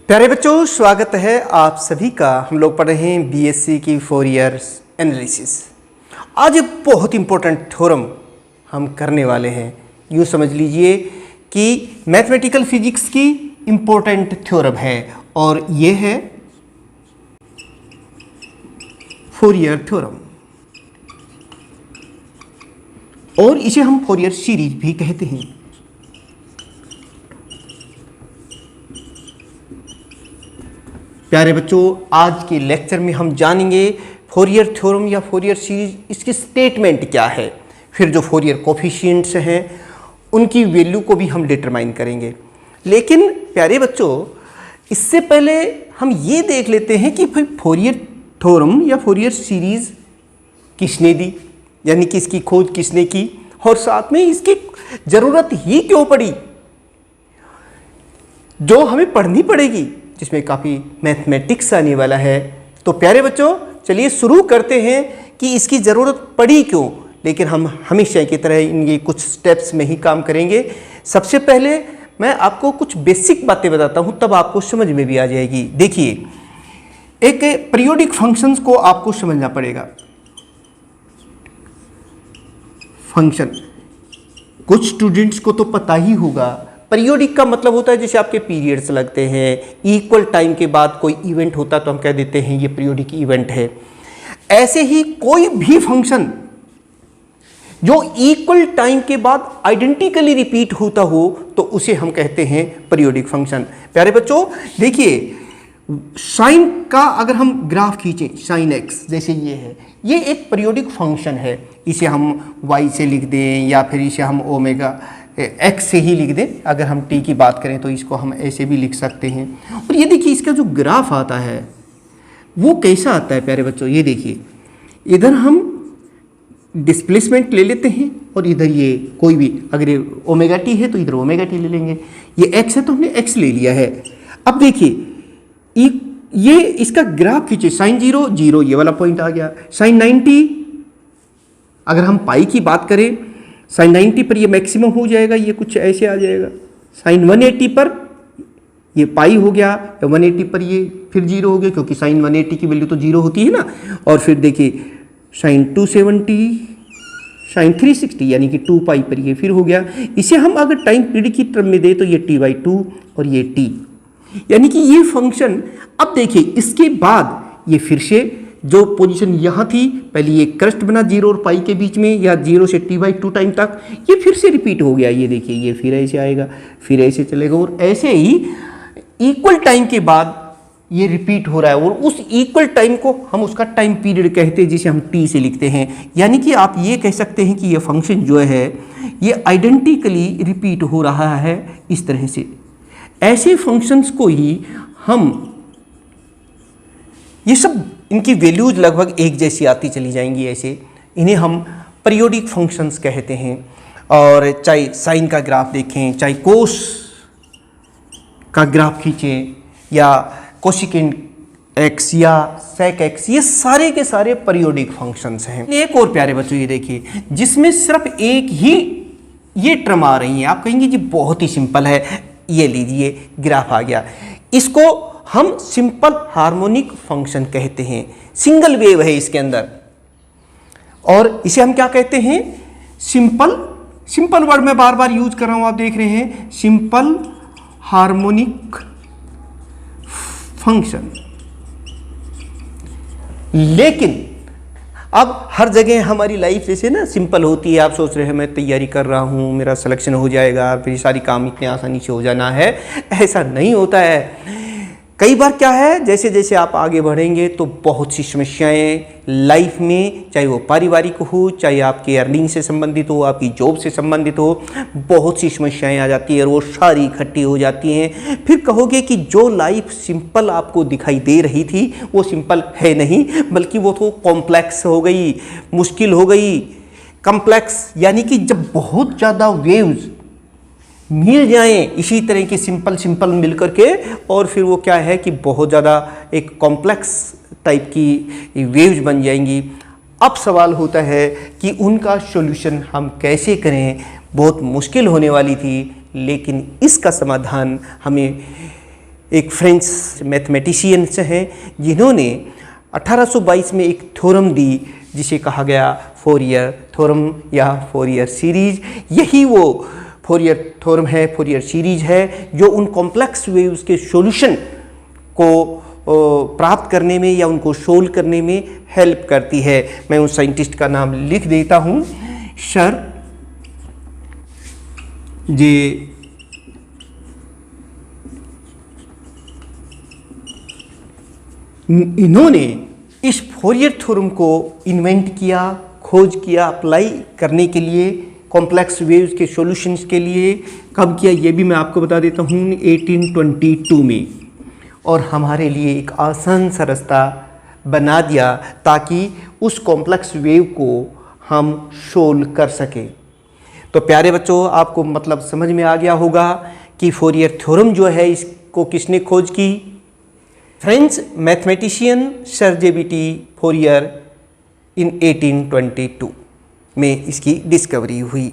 प्यारे बच्चों, स्वागत है आप सभी का। हम लोग पढ़ रहे हैं बीएससी की फोरियर एनालिसिस। आज एक बहुत इंपॉर्टेंट थ्योरम हम करने वाले हैं। यूँ समझ लीजिए कि मैथमेटिकल फिजिक्स की इंपॉर्टेंट थ्योरम है और ये है फोरियर थ्योरम, और इसे हम फोरियर सीरीज भी कहते हैं। प्यारे बच्चों, आज के लेक्चर में हम जानेंगे फोरियर थ्योरम या फोरियर सीरीज, इसकी स्टेटमेंट क्या है, फिर जो फोरियर कोफिशिएंट्स हैं उनकी वैल्यू को भी हम डिटरमाइन करेंगे। लेकिन प्यारे बच्चों, इससे पहले हम ये देख लेते हैं कि फिर फोरियर थ्योरम या फोरियर सीरीज किसने दी, यानी कि इसकी खोज किसने की और साथ में इसकी ज़रूरत ही क्यों पड़ी, जो हमें पढ़नी पड़ेगी, जिसमें काफ़ी मैथमेटिक्स आने वाला है। तो प्यारे बच्चों, चलिए शुरू करते हैं कि इसकी ज़रूरत पड़ी क्यों। लेकिन हम हमेशा की तरह इनके कुछ स्टेप्स में ही काम करेंगे। सबसे पहले मैं आपको कुछ बेसिक बातें बताता हूँ, तब आपको समझ में भी आ जाएगी। देखिए, एक पीरियोडिक फंक्शंस को आपको समझना पड़ेगा। फंक्शन कुछ स्टूडेंट्स को तो पता ही होगा। पीरियोडिक का मतलब होता है जैसे आपके पीरियड्स लगते हैं, इक्वल टाइम के बाद कोई इवेंट होता है तो हम कह देते हैं ये पीरियोडिक इवेंट है। ऐसे ही कोई भी फंक्शन जो इक्वल टाइम के बाद आइडेंटिकली रिपीट होता हो तो उसे हम कहते हैं पीरियोडिक फंक्शन। प्यारे बच्चों देखिए, साइन का अगर हम ग्राफ खींचें, साइन एक्स जैसे ये है, ये एक पीरियोडिक फंक्शन है। इसे हम वाई से लिख दें या फिर इसे हम ओमेगा एक्स से ही लिख दें। अगर हम टी की बात करें तो इसको हम ऐसे भी लिख सकते हैं। और ये देखिए, इसका जो ग्राफ आता है वो कैसा आता है प्यारे बच्चों। ये देखिए, इधर हम डिस्प्लेसमेंट ले लेते हैं और इधर ये कोई भी, अगर ये ओमेगा टी है तो इधर ओमेगा टी ले लेंगे। ये एक्स है तो हमने एक्स ले लिया है। अब देखिए, ये इसका ग्राफ खींचे, साइन 0 0, ये वाला पॉइंट आ गया। साइन 90, अगर हम पाई की बात करें, साइन 90 पर ये मैक्सिमम हो जाएगा, ये कुछ ऐसे आ जाएगा। साइन 180 पर ये पाई हो गया, 180 पर ये फिर 0 हो गया, क्योंकि साइन 180 की वैल्यू तो 0 होती है ना। और फिर देखिए साइन 270, साइन 360 यानी कि 2 पाई पर ये फिर हो गया। इसे हम अगर टाइम पीरियड की टर्म में दे तो ये t/2 और ये t, यानी कि ये फंक्शन। अब देखिए, इसके बाद ये फिर से जो पोजीशन यहाँ थी, पहले ये क्रस्ट बना 0 और पाई के बीच में, या 0 से t/2 टाइम तक, ये फिर से रिपीट हो गया। ये देखिए, ये फिर ऐसे आएगा, फिर ऐसे चलेगा, और ऐसे ही इक्वल टाइम के बाद ये रिपीट हो रहा है। और उस इक्वल टाइम को हम उसका टाइम पीरियड कहते हैं, जिसे हम t से लिखते हैं। यानी कि आप ये कह सकते हैं कि ये फंक्शन जो है ये आइडेंटिकली रिपीट हो रहा है इस तरह से। ऐसे फंक्शंस को ही हम, ये सब इनकी वैल्यूज लगभग एक जैसी आती चली जाएंगी, ऐसे इन्हें हम पीरियोडिक फंक्शंस कहते हैं। और चाहे साइन का ग्राफ देखें, चाहे कोस का ग्राफ खींचें, या कोसिकेंट एक्स या सेक एक्स, ये सारे के सारे पीरियोडिक फंक्शंस हैं। एक और प्यारे बच्चों, ये देखिए, जिसमें सिर्फ एक ही ये टर्म आ रही है। आप कहेंगे जी बहुत ही सिंपल है, ये लीजिए ग्राफ आ गया। इसको हम सिंपल हार्मोनिक फंक्शन कहते हैं। सिंगल वेव है इसके अंदर, और इसे हम क्या कहते हैं, सिंपल वर्ड मैं बार बार यूज कर रहा हूं, आप देख रहे हैं, सिंपल हार्मोनिक फंक्शन। लेकिन अब हर जगह हमारी लाइफ जैसे ना सिंपल होती है। आप सोच रहे हैं मैं तैयारी कर रहा हूँ, मेरा सिलेक्शन हो जाएगा, फिर सारी काम इतने आसानी से हो जाना है, ऐसा नहीं होता है। कई बार क्या है, जैसे जैसे आप आगे बढ़ेंगे तो बहुत सी समस्याएं लाइफ में, चाहे वो पारिवारिक हो, चाहे आपकी अर्निंग से संबंधित हो, आपकी जॉब से संबंधित हो, बहुत सी समस्याएं आ जाती है और वो सारी इकट्ठी हो जाती हैं। फिर कहोगे कि जो लाइफ सिंपल आपको दिखाई दे रही थी वो सिंपल है नहीं, बल्कि वो तो कॉम्प्लेक्स हो गई, मुश्किल हो गई। कॉम्प्लेक्स यानी कि जब बहुत ज़्यादा वेव्स मिल जाएं इसी तरह की सिंपल मिल करके, और फिर वो क्या है कि बहुत ज़्यादा एक कॉम्प्लेक्स टाइप की वेव्स बन जाएंगी। अब सवाल होता है कि उनका सॉल्यूशन हम कैसे करें। बहुत मुश्किल होने वाली थी, लेकिन इसका समाधान हमें एक फ्रेंच मैथमेटिशियंस हैं जिन्होंने 1822 में एक थ्योरम दी जिसे कहा गया फोरियर थ्योरम या फोरियर सीरीज। यही वो फोरियर थ्योरम है, फोरियर सीरीज है, जो उन कॉम्प्लेक्स वेव्स के सॉल्यूशन को प्राप्त करने में या उनको सोल्व करने में हेल्प करती है। मैं उस साइंटिस्ट का नाम लिख देता हूँ, सर जे इन्होंने इस फोरियर थ्योरम को इन्वेंट किया, खोज किया, अप्लाई करने के लिए कॉम्प्लेक्स वेव्स के सॉल्यूशंस के लिए। कब किया ये भी मैं आपको बता देता हूँ, 1822 में। और हमारे लिए एक आसान सा रास्ता बना दिया ताकि उस कॉम्प्लेक्स वेव को हम सोल्व कर सकें। तो प्यारे बच्चों, आपको मतलब समझ में आ गया होगा कि फोरियर थ्योरम जो है इसको किसने खोज की? French mathematician sir J B T. Fourier in 1822 में इसकी डिस्कवरी हुई।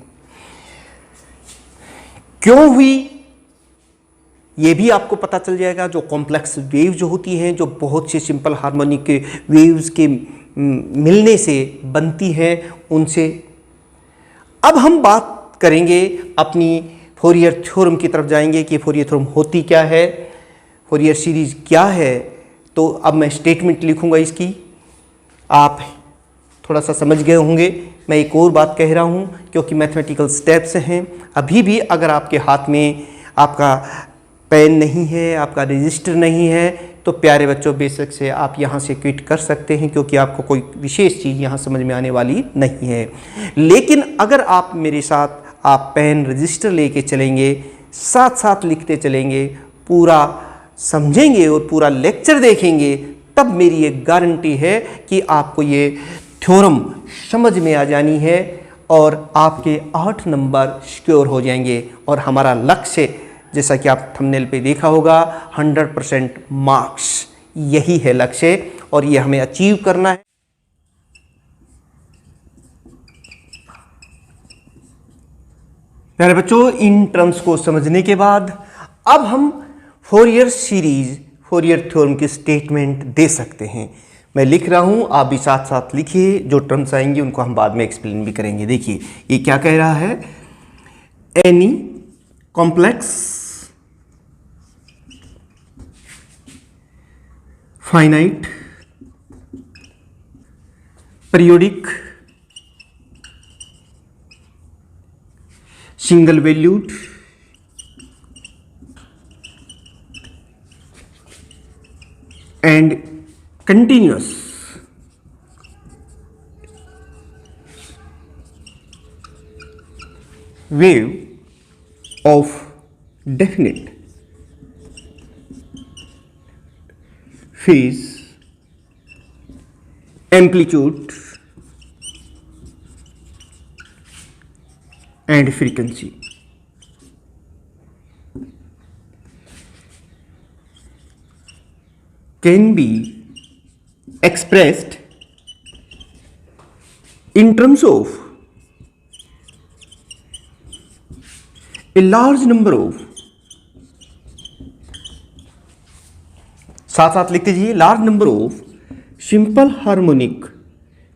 क्यों हुई ये भी आपको पता चल जाएगा। जो कॉम्प्लेक्स वेव जो होती हैं, जो बहुत से सिंपल हार्मोनिक वेव्स के मिलने से बनती हैं, उनसे अब हम बात करेंगे, अपनी फोरियर थ्योरम की तरफ जाएंगे कि फोरियर थ्योरम होती क्या है, फोरियर सीरीज क्या है। तो अब मैं स्टेटमेंट लिखूंगा इसकी, आप थोड़ा सा समझ गए होंगे। मैं एक और बात कह रहा हूँ क्योंकि मैथमेटिकल स्टेप्स हैं। अभी भी अगर आपके हाथ में आपका पेन नहीं है, आपका रजिस्टर नहीं है, तो प्यारे बच्चों बेशक से आप यहाँ से क्विट कर सकते हैं क्योंकि आपको कोई विशेष चीज़ यहाँ समझ में आने वाली नहीं है। लेकिन अगर आप मेरे साथ आप पेन रजिस्टर लेके चलेंगे, साथ साथ लिखते चलेंगे, पूरा समझेंगे और पूरा लेक्चर देखेंगे, तब मेरी एक गारंटी है कि आपको ये थ्योरम समझ में आ जानी है और आपके 8 नंबर सिक्योर हो जाएंगे। और हमारा लक्ष्य, जैसा कि आप थंबनेल पे देखा होगा, 100% मार्क्स, यही है लक्ष्य और ये हमें अचीव करना है। प्यारे बच्चों, इन टर्म्स को समझने के बाद अब हम फोरियर सीरीज, फोरियर थ्योरम की स्टेटमेंट दे सकते हैं। मैं लिख रहा हूं, आप भी साथ साथ लिखिए। जो टर्म्स आएंगे उनको हम बाद में एक्सप्लेन भी करेंगे। देखिए ये क्या कह रहा है, any complex finite periodic single valued and continuous wave of definite phase, amplitude and frequency can be expressed in terms of a large number of, साथ साथ लिखते जाइए, large number of simple harmonic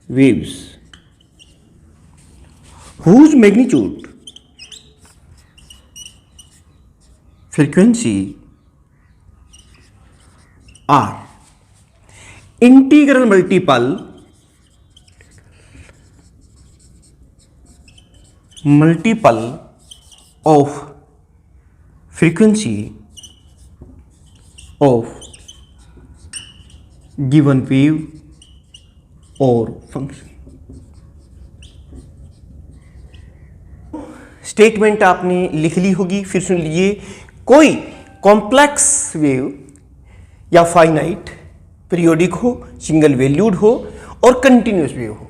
waves whose magnitude, frequency are integral multiple of frequency of given wave or function। Statement आपने लिख ली होगी, फिर सुन लीजिए। कोई कॉम्प्लेक्स वेव या फाइनाइट पीरियोडिक हो, सिंगल वैल्यूड हो और कंटिन्यूस वेव हो,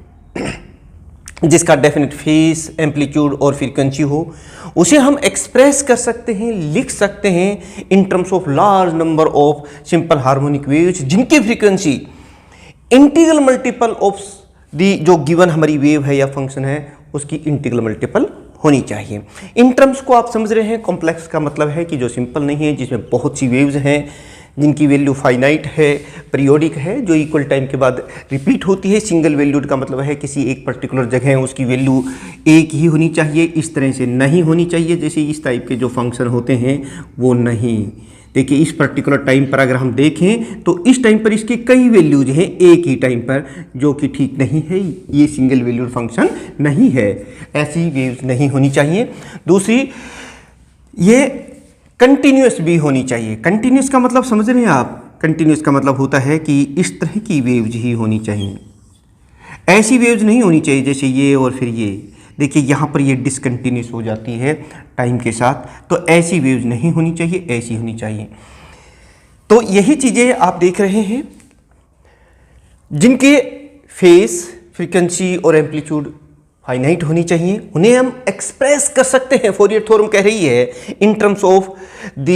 जिसका डेफिनेट फेस, एम्पलीट्यूड और फ्रीक्वेंसी हो, उसे हम एक्सप्रेस कर सकते हैं, लिख सकते हैं in terms of large number of simple harmonic waves जिनकी frequency integral multiple of the जो गिवन हमारी वेव है या फंक्शन है उसकी इंटीग्रल मल्टीपल होनी चाहिए। इन टर्म्स को आप समझ रहे हैं। कॉम्प्लेक्स का मतलब है कि जो सिंपल नहीं है, जिसमें बहुत सी वेव्स हैं, जिनकी वैल्यू फाइनाइट है, पीरियोडिक है, जो इक्वल टाइम के बाद रिपीट होती है। सिंगल वैल्यूड का मतलब है किसी एक पर्टिकुलर जगह उसकी वैल्यू एक ही होनी चाहिए, इस तरह से नहीं होनी चाहिए जैसे इस टाइप के जो फंक्शन होते हैं वो नहीं। देखिए इस पर्टिकुलर टाइम पर अगर हम देखें तो इस टाइम पर इसकी कई वैल्यूज हैं एक ही टाइम पर, जो कि ठीक नहीं है, ये सिंगल वैल्यूड फंक्शन नहीं है, ऐसी वेव्स नहीं होनी चाहिए। दूसरी, ये कंटिन्यूस भी होनी चाहिए। कंटिन्यूस का मतलब समझ रहे हैं आप? कंटिन्यूस का मतलब होता है कि इस तरह की वेव्स ही होनी चाहिए, ऐसी वेव्स नहीं होनी चाहिए जैसे ये और फिर ये। देखिए यहाँ पर ये डिसकंटिन्यूस हो जाती है टाइम के साथ, तो ऐसी वेव्स नहीं होनी चाहिए, ऐसी होनी चाहिए। तो यही चीज़ें आप देख रहे हैं जिनके फेस, फ्रीक्वेंसी और एम्पलीट्यूड फाइनाइट होनी चाहिए, उन्हें हम एक्सप्रेस कर सकते हैं। फोरियर थ्योरम कह रही है इन terms of the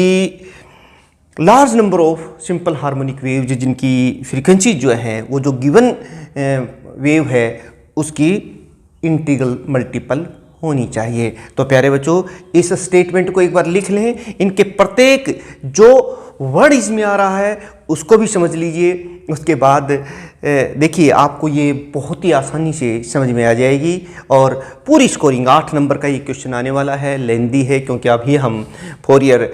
large number of simple harmonic waves, जिनकी फ्रीक्वेंसी जो है वो जो गिवन वेव है उसकी इंटीग्रल मल्टीपल होनी चाहिए। तो प्यारे बच्चों, इस स्टेटमेंट को एक बार लिख लें। इनके प्रत्येक जो वर्ड इसमें आ रहा है उसको भी समझ लीजिए। उसके बाद देखिए आपको ये बहुत ही आसानी से समझ में आ जाएगी। और पूरी स्कोरिंग 8 नंबर का ये क्वेश्चन आने वाला है। लेंदी है क्योंकि अभी हम फोरियर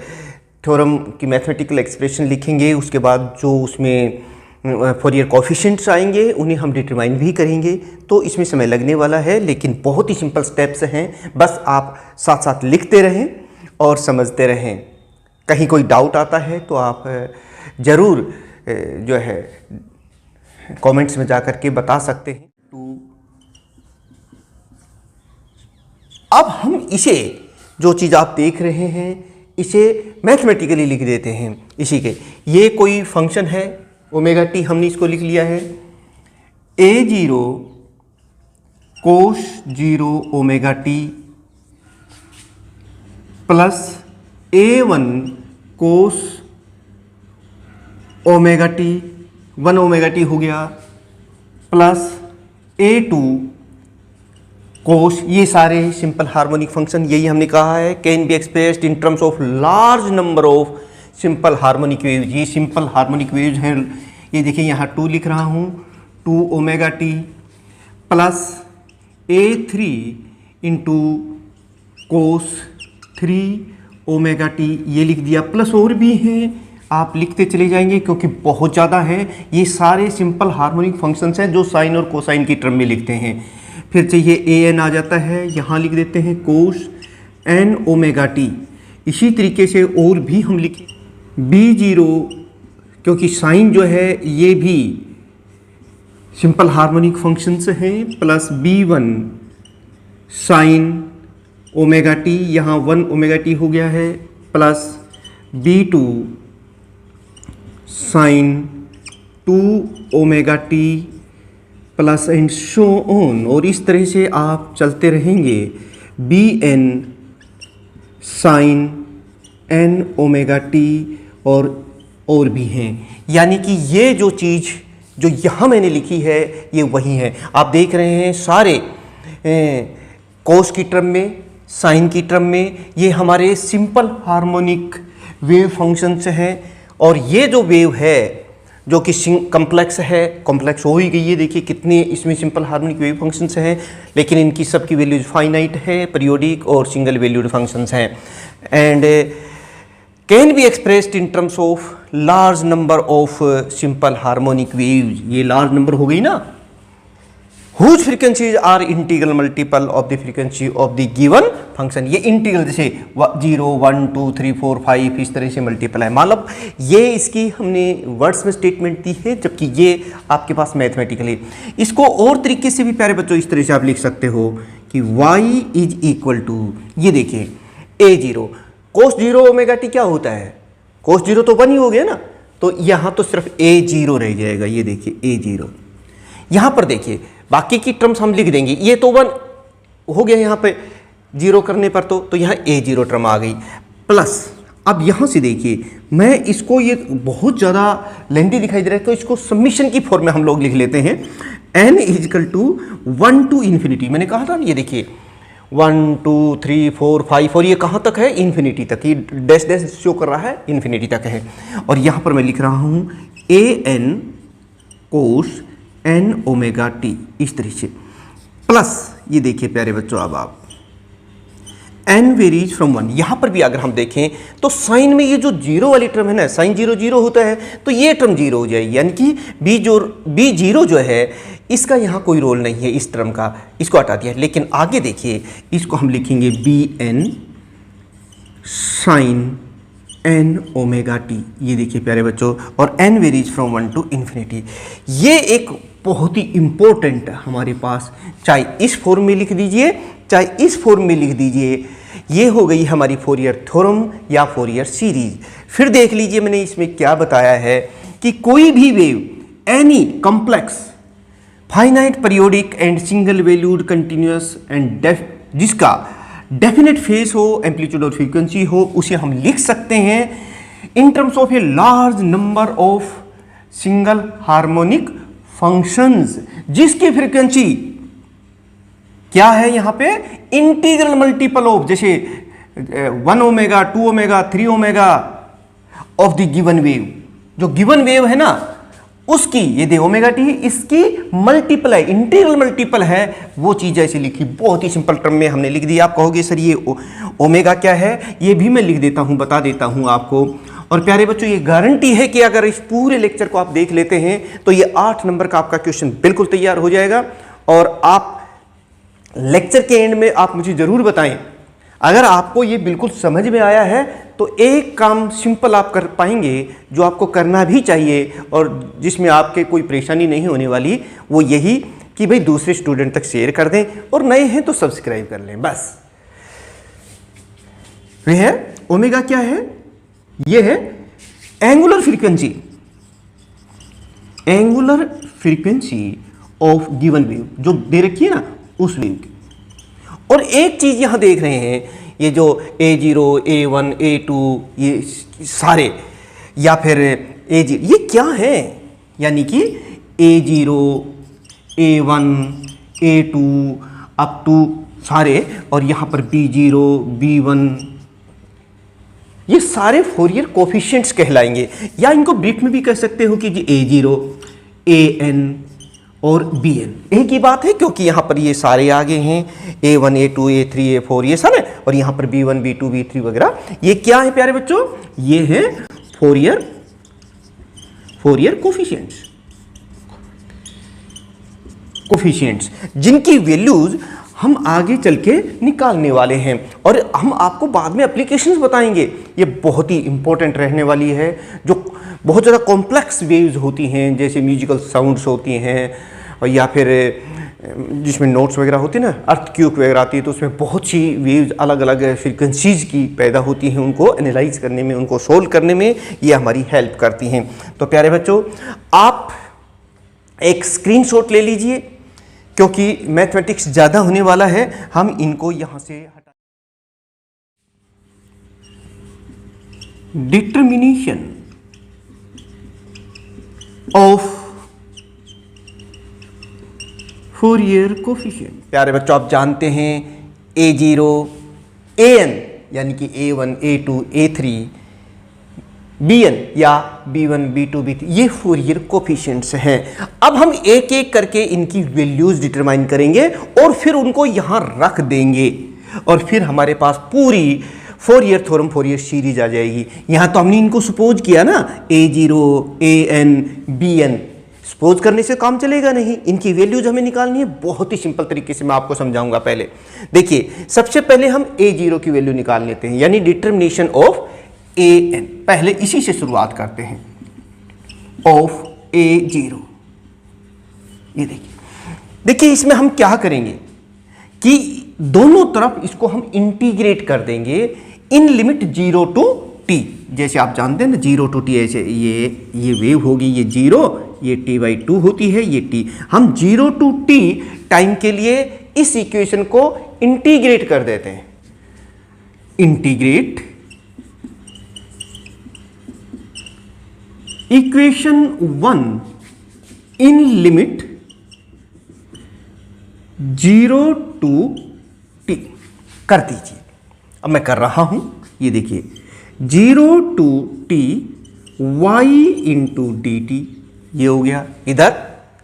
थ्योरम की मैथमेटिकल एक्सप्रेशन लिखेंगे, उसके बाद जो उसमें फोरियर कोफिशिएंट्स आएंगे उन्हें हम डिटरमाइन भी करेंगे। तो इसमें समय लगने वाला है, लेकिन बहुत ही सिंपल स्टेप्स हैं। बस आप साथ साथ लिखते रहें और समझते रहें। कहीं कोई डाउट आता है तो आप ज़रूर जो है कमेंट्स में जा कर के बता सकते हैं। अब हम इसे, जो चीज़ आप देख रहे हैं, इसे मैथमेटिकली लिख देते हैं। इसी के ये कोई फंक्शन है ओमेगा टी, हमने इसको लिख लिया है A0 कोस 0 ओमेगा टी प्लस A1 कोस ओमेगा टी, 1 ओमेगा टी हो गया, प्लस A2 कोस। ये सारे सिंपल हार्मोनिक फंक्शन, यही हमने कहा है, can be expressed in terms of large number of simple harmonic waves. ये सिंपल हार्मोनिक वेव्स हैं। ये देखिए यहाँ 2 लिख रहा हूँ, 2 omega t plus A3 into cos 3 omega t, ये लिख दिया। प्लस और भी हैं, आप लिखते चले जाएंगे क्योंकि बहुत ज़्यादा है। ये सारे सिंपल हार्मोनिक फंक्शंस हैं जो साइन और कोसाइन की टर्म में लिखते हैं। फिर चाहिए an आ जाता है, यहाँ लिख देते हैं कोस n ओमेगा टी। इसी तरीके से और भी हम लिखें B0, क्योंकि साइन जो है ये भी सिंपल हार्मोनिक फंक्शंस हैं, plus B1 sine omega t, यहाँ 1 ओमेगा टी हो गया है, plus B2 sine 2 omega t plus and so on. और इस तरह से आप चलते रहेंगे। Bn sine n omega t और भी हैं। यानी कि ये जो चीज़ जो यहाँ मैंने लिखी है ये वही है। आप देख रहे हैं सारे कोस की टर्म में, साइन की टर्म में, ये हमारे सिंपल हार्मोनिक वेव फंक्शंस हैं। और ये जो वेव है जो कि कॉम्प्लेक्स है, कॉम्प्लेक्स हो ही गई है। देखिए कितने इसमें सिंपल हार्मोनिक वेव फंक्शंस हैं, लेकिन इनकी सबकी वैल्यूज फाइनाइट है, पीरियोडिक और सिंगल वैल्यूड फंक्शंस हैं। And can be expressed in terms of large number of simple harmonic waves. ये लार्ज नंबर हो गई ना, whose frequencies are integral multiple of the frequency of the given function. ये integral जैसे 0, 1, 2, 3, 4, 5 इस तरह से मल्टीपल है। मतलब ये इसकी हमने वर्ड्स में स्टेटमेंट दी है, जबकि ये आपके पास मैथमेटिकली। इसको और तरीके से भी प्यारे बच्चों इस तरह से आप लिख सकते हो कि y इज इक्वल टू, ये देखिए A0 कोस 0 ओमेगा टी क्या होता है, कोस 0 तो 1 ही हो गया ना, तो यहाँ तो सिर्फ A0 रह जाएगा। ये देखिए A0, यहाँ पर देखिए बाकी की टर्म्स हम लिख देंगे। ये तो 1 हो गया यहाँ पे 0 करने पर, तो यहाँ A0 टर्म आ गई। प्लस अब यहाँ से देखिए, मैं इसको, ये बहुत ज़्यादा लेंथी दिखाई दे रहा है तो इसको समीशन की फॉर्म में हम लोग लिख लेते हैं। n is equal to 1 to infinity. मैंने कहा था ना, ये देखिए 1 2 3 4 5 और ये कहाँ तक है, इन्फिनिटी तक, ये डैश डैश शो कर रहा है, इन्फिनिटी तक है। और यहाँ पर मैं लिख रहा हूँ a n cos n omega t, इस तरह से, प्लस ये देखिए प्यारे बच्चों, अब आप n वेरीज फ्रॉम 1, यहाँ पर भी अगर हम देखें तो साइन में ये जो जीरो वाली टर्म है ना, साइन 0 0 होता है, तो ये टर्म जीरो हो जाएगी, यानी कि बी जीरो जो है इसका यहाँ कोई रोल नहीं है इस टर्म का, इसको हटा दिया। लेकिन आगे देखिए, इसको हम लिखेंगे b n sine n omega t, ये देखिए प्यारे बच्चों, और n varies from 1 to infinity. ये एक बहुत ही इंपॉर्टेंट हमारे पास, चाहे इस फॉर्म में लिख दीजिए चाहे इस फॉर्म में लिख दीजिए, ये हो गई हमारी फोरियर थ्योरम या फोरियर सीरीज। फिर देख लीजिए मैंने इसमें क्या बताया है कि कोई भी wave any complex finite periodic and single valued continuous and जिसका डेफिनेट फेस हो, एम्पलीट्यूड और फ्रीक्वेंसी हो, उसे हम लिख सकते हैं in terms of a large number of single harmonic functions, जिसकी फ्रीक्वेंसी क्या है यहाँ पे, इंटीग्रल मल्टीपल ऑफ, जैसे 1 omega 2 omega 3 omega of the given wave, जो गिवन वेव है ना उसकी, ये दे ओमेगा टी, इसकी मल्टीपल है, इंटीग्रल मल्टीपल है, वो चीज़ ऐसे लिखी, बहुत ही सिंपल टर्म में हमने लिख दी। आप कहोगे सर ये ओमेगा क्या है, ये भी मैं लिख देता हूँ, बता देता हूँ आपको। और प्यारे बच्चों, ये गारंटी है कि अगर इस पूरे लेक्चर को आप देख लेते हैं तो ये 8 नंबर का आपका क्वेश्चन बिल्कुल तैयार हो जाएगा। और आप लेक्चर के एंड में आप मुझे ज़रूर बताएं, अगर आपको ये बिल्कुल समझ में आया है तो एक काम सिंपल आप कर पाएंगे जो आपको करना भी चाहिए और जिसमें आपके कोई परेशानी नहीं होने वाली, वो यही कि भाई दूसरे स्टूडेंट तक शेयर कर दें और नए हैं तो सब्सक्राइब कर लें, बस। ये है ओमेगा, क्या है, ये है angular frequency, angular frequency of given wave जो दे रखी है ना उस वेव की। और एक चीज यहां देख रहे हैं, ये जो A0 A1 A2 ये सारे, या फिर A0, ये क्या है, यानी कि A0 A1 A2 up to सारे, और यहां पर B0 B1, ये सारे फोरियर कोफिशिएंट्स कहलाएंगे, या इनको ब्रीफ में भी कह सकते हो कि A0 AN और Bn एक ही बात है, क्योंकि यहाँ पर ये सारे आगे हैं, A1 A2 A3 A4 ये सब है, और यहाँ पर B1 B2 B3 वगैरह, ये क्या है प्यारे बच्चों, ये है फोरियर कोफिशिएंट्स, जिनकी वैल्यूज हम आगे चल के निकालने वाले हैं और हम आपको बाद में एप्लीकेशंस बताएंगे। ये बहुत ही इंपॉर्टेंट रहने वाली है, जो बहुत ज़्यादा कॉम्प्लेक्स वेव्स होती हैं, जैसे म्यूजिकल साउंड्स होती हैं, और या फिर जिसमें नोट्स वगैरह होती है ना, अर्थक्वेक वगैरह आती है, तो उसमें बहुत सी वेव्स अलग अलग फ्रीक्वेंसीज की पैदा होती हैं, उनको एनालाइज करने में, उनको सोल्व करने में ये हमारी हेल्प करती हैं। तो प्यारे बच्चों, आप एक स्क्रीनशॉट ले लीजिए, क्योंकि मैथमेटिक्स ज़्यादा होने वाला है, हम इनको यहाँ से हटा। Determination of Fourier coefficient. प्यारे बच्चों, आप जानते हैं A0 AN यानी कि A1 A2 A3 Bn या B1 B2 B3, ये फोरियर कोफिशिएंट्स हैं। अब हम एक एक करके इनकी वैल्यूज डिटरमाइन करेंगे और फिर उनको यहां रख देंगे, और फिर हमारे पास पूरी फोरियर थ्योरम, फोरियर सीरीज आ जाएगी। यहां तो हमने इनको सपोज किया ना, A0 AN Bn, सपोज करने से काम चलेगा नहीं, इनकी वैल्यूज हमें निकालनी है। बहुत ही सिंपल तरीके से मैं आपको समझाऊंगा। पहले देखिए, सबसे पहले हम A0 की वैल्यू निकाल लेते हैं, यानी डिटर्मिनेशन ऑफ AN। पहले इसी से शुरुआत करते हैं, ऑफ A0। ये देखिए इसमें हम क्या करेंगे कि दोनों तरफ इसको हम इंटीग्रेट कर देंगे इन लिमिट 0 to t। जैसे आप जानते हैं ना 0 to t, ऐसे ये वेव होगी, ये 0, ये t/2 होती है, ये t। हम 0 to t टाइम के लिए इस इक्वेशन को इंटीग्रेट कर देते हैं। Integrate equation 1 in limit 0 to t। कर दीजिए। अब मैं कर रहा हूं, ये देखिए 0 to t y into d t, ये हो गया। इधर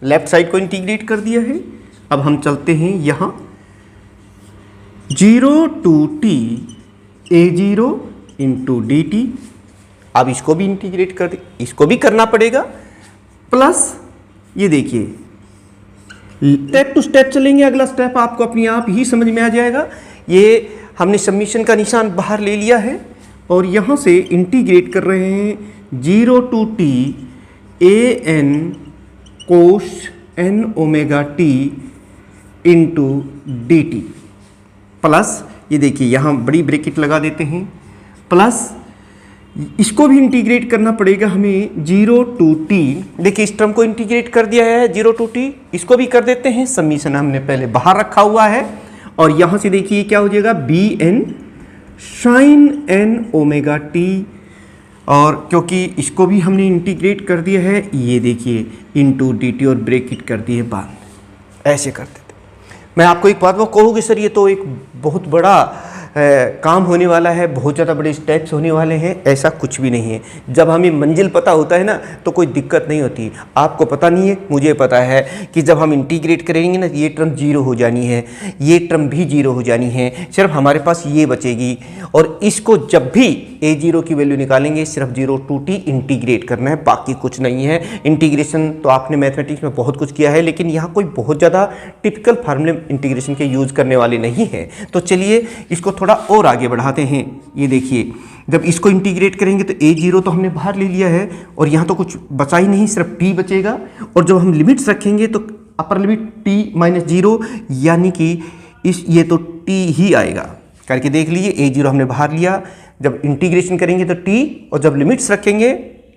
लेफ्ट साइड को इंटीग्रेट कर दिया है। अब हम चलते हैं यहां 0 to t a0 into d T. अब इसको भी इंटीग्रेट कर दे, इसको भी करना पड़ेगा, प्लस ये देखिए स्टेप टू स्टेप चलेंगे। अगला स्टेप आपको अपने आप ही समझ में आ जाएगा। ये हमने सबमिशन का निशान बाहर ले लिया है और यहाँ से इंटीग्रेट कर रहे हैं 0 to t a n cos n omega t into d T, plus ये देखिए यहाँ बड़ी ब्रैकेट लगा देते हैं, प्लस इसको भी इंटीग्रेट करना पड़ेगा हमें 0 to t। देखिए इस टर्म को इंटीग्रेट कर दिया है 0 to t, इसको भी कर देते हैं। सबमिशन हमने पहले बाहर रखा हुआ है और यहाँ से देखिए क्या हो जाएगा bn sin n omega t, और क्योंकि इसको भी हमने इंटीग्रेट कर दिया है, ये देखिए इंटू डी टी और ब्रैकेट कर दिए बांध, ऐसे कर देते। मैं आपको एक बात वो कहूँगी सर ये तो एक बहुत बड़ा काम होने वाला है, बहुत ज़्यादा बड़े स्टेप्स होने वाले हैं। ऐसा कुछ भी नहीं है। जब हमें मंजिल पता होता है ना तो कोई दिक्कत नहीं होती। आपको पता नहीं है, मुझे पता है कि जब हम इंटीग्रेट करेंगे ना ये टर्म 0 हो जानी है, ये टर्म भी 0 हो जानी है, सिर्फ हमारे पास ये बचेगी। और इसको जब भी a0 की वैल्यू निकालेंगे सिर्फ 0 to t इंटीग्रेट करना है, बाकी कुछ नहीं है। इंटीग्रेशन तो आपने मैथमेटिक्स में बहुत कुछ किया है, लेकिन यहाँ कोई बहुत ज़्यादा टिपिकल फार्मूले इंटीग्रेशन के यूज़ करने वाले नहीं है। तो चलिए इसको थोड़ा और आगे बढ़ाते हैं। ये देखिए जब इसको इंटीग्रेट करेंगे तो a0 तो हमने बाहर ले लिया है और यहाँ तो कुछ बचा ही नहीं, सिर्फ t बचेगा। और जब हम लिमिट्स रखेंगे तो अपर लिमिट t - 0 यानी कि ये तो t ही आएगा। करके देख लीजिए, a0 हमने बाहर लिया, जब इंटीग्रेशन करेंगे तो t, और जब लिमिट्स रखेंगे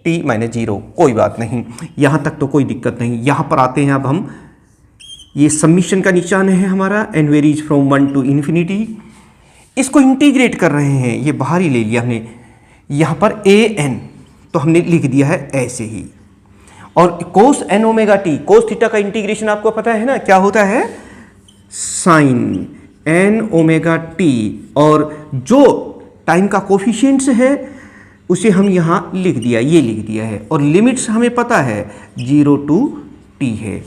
t - 0, कोई बात नहीं, यहाँ तक तो कोई दिक्कत नहीं। यहाँ पर आते हैं अब हम, ये सबमिशन का निशान है हमारा, n varies from 1 to infinity। इसको इंटीग्रेट कर रहे हैं, ये बाहर ही ले लिया हमने। यहाँ पर an तो हमने लिख दिया है ऐसे ही, और cos n omega t, cos theta का इंटीग्रेशन आपको पता है ना क्या होता है, sin n ओमेगा t, और जो टाइम का कोफिशिएंट्स है उसे हम यहाँ लिख दिया, ये लिख दिया है, और लिमिट्स हमें पता है 0 to t है।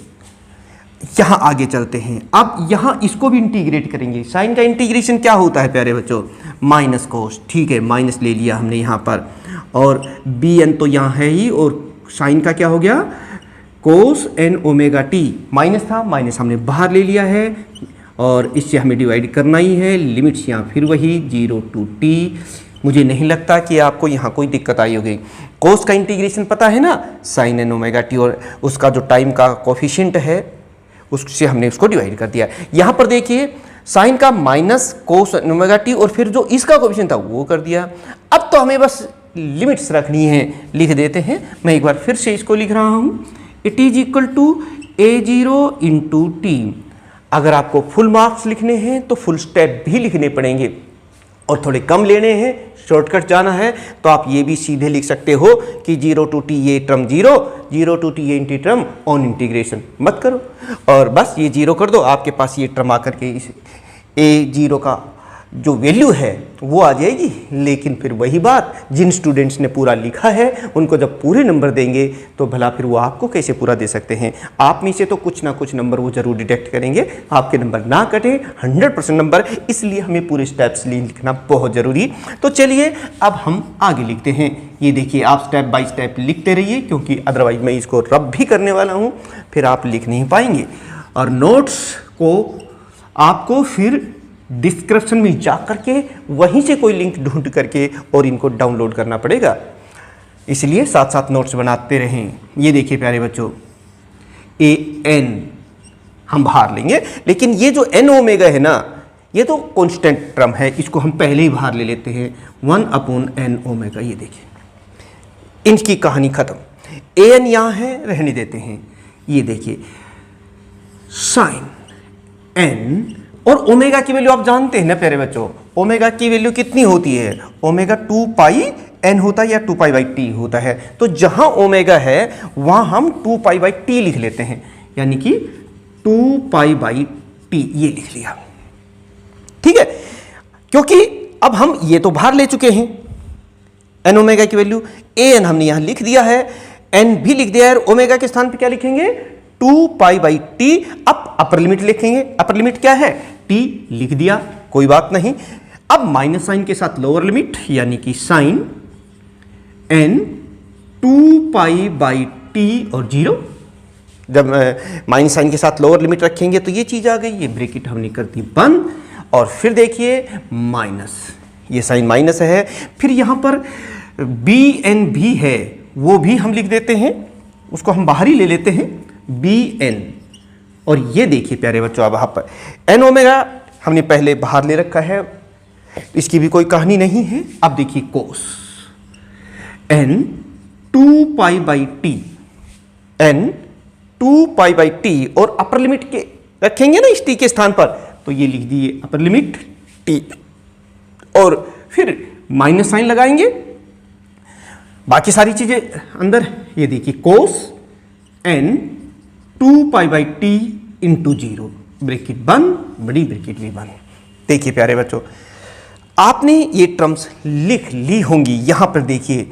यहाँ आगे चलते हैं। अब यहाँ इसको भी इंटीग्रेट करेंगे। साइन का इंटीग्रेशन क्या होता है प्यारे बच्चों, माइनस कोस, ठीक है, माइनस ले लिया हमने यहाँ पर, और बी एन तो यहाँ है ही, और साइन का क्या हो गया, कोस एन ओमेगा टी, माइनस था, माइनस हमने बाहर ले लिया है, और इससे हमें डिवाइड करना ही है। लिमिट्स यहाँ फिर वही 0 to t। मुझे नहीं लगता कि आपको यहाँ कोई दिक्कत आई होगी। कोस का इंटीग्रेशन पता है ना, साइन एन ओमेगा टी, और उसका जो टाइम का कोफिशिएंट है उससे हमने उसको डिवाइड कर दिया। यहाँ पर देखिए साइन का माइनस कोस ओमेगा टी, और फिर जो इसका कोफिशिएंट था वो कर दिया। अब तो हमें बस लिमिट्स रखनी है, लिख देते हैं। मैं एक बार फिर से इसको लिख रहा हूँ, it is equal to a0 into t. अगर आपको फुल मार्क्स लिखने हैं तो फुल स्टेप भी लिखने पड़ेंगे, और थोड़े कम लेने हैं, शॉर्टकट जाना है, तो आप ये भी सीधे लिख सकते हो कि 0 to t ये टर्म 0, 0 to t ये इंटी टर्म ऑन इंटीग्रेशन मत करो, और बस ये 0 कर दो, आपके पास ये टर्म आकर के इस a0 का जो वैल्यू है वो आ जाएगी। लेकिन फिर वही बात, जिन स्टूडेंट्स ने पूरा लिखा है उनको जब पूरे नंबर देंगे तो भला फिर वो आपको कैसे पूरा दे सकते हैं। आप में से तो कुछ ना कुछ नंबर वो जरूर डिटेक्ट करेंगे, आपके नंबर ना कटे, 100% नंबर। इसलिए हमें पूरे स्टेप्स लिखना बहुत ज़रूरी। तो चलिए अब हम आगे लिखते हैं। ये देखिए आप स्टेप बाय स्टेप लिखते रहिए, क्योंकि अदरवाइज मैं इसको रब भी करने वाला हूँ, फिर आप लिख नहीं पाएंगे। और नोट्स को आपको फिर डिस्क्रिप्शन में जा करके वहीं से कोई लिंक ढूंढ करके और इनको डाउनलोड करना पड़ेगा, इसलिए साथ साथ नोट्स बनाते रहें। ये देखिए प्यारे बच्चों, ए एन हम बाहर लेंगे, लेकिन ये जो एन ओमेगा है ना, ये तो कांस्टेंट टर्म है, इसको हम पहले ही बाहर ले लेते हैं, 1/n ओमेगा। ये देखिए इनकी कहानी खत्म। ए एन यहाँ है, रहने देते हैं। ये देखिए साइन एन, और ओमेगा की वैल्यू आप जानते हैं ना प्यारे बच्चों, ओमेगा की वैल्यू कितनी होती है, ओमेगा 2πn होता है या 2π/t होता है। तो जहां ओमेगा है वहां हम 2π/t लिख लेते हैं, यानी कि 2π/t ये लिख लिया, ठीक है। क्योंकि अब हम ये तो बाहर ले चुके हैं एन ओमेगा की वैल्यू, ए एन हमने यहां लिख दिया है, एन भी लिख दिया है, ओमेगा के स्थान पे क्या लिखेंगे 2 पाई बाई टी। अब अपर लिमिट लिखेंगे, अपर लिमिट क्या है टी लिख दिया, कोई बात नहीं। अब माइनस साइन के साथ लोअर लिमिट यानी कि sine n 2 pi by t और 0। जब माइनस साइन के साथ लोअर लिमिट रखेंगे तो ये चीज आ गई, ये ब्रैकेट हमने कर दी बंद, और फिर देखिए माइनस, ये साइन माइनस है, फिर यहां पर बी एन भी है, वो भी हम लिख देते हैं, उसको हम बाहर ही ले लेते हैं बी एन। और ये देखिए प्यारे बच्चों, अब यहाँ पर एन ओमेगा हमने पहले बाहर ले रखा है, इसकी भी कोई कहानी नहीं है। अब देखिए cos n 2 pi by t, n 2 pi by t, और अपर लिमिट के रखेंगे ना इस टी के स्थान पर, तो ये लिख दिए अपर लिमिट टी, और फिर माइनस साइन लगाएंगे, बाकी सारी चीजें अंदर। ये देखिए cos n 2 pi by t into 0, bracket बंद, बड़ी ब्रैकेट भी बंद। देखिए प्यारे बच्चों, आपने ये टर्म्स लिख ली होंगी। यहां पर देखिए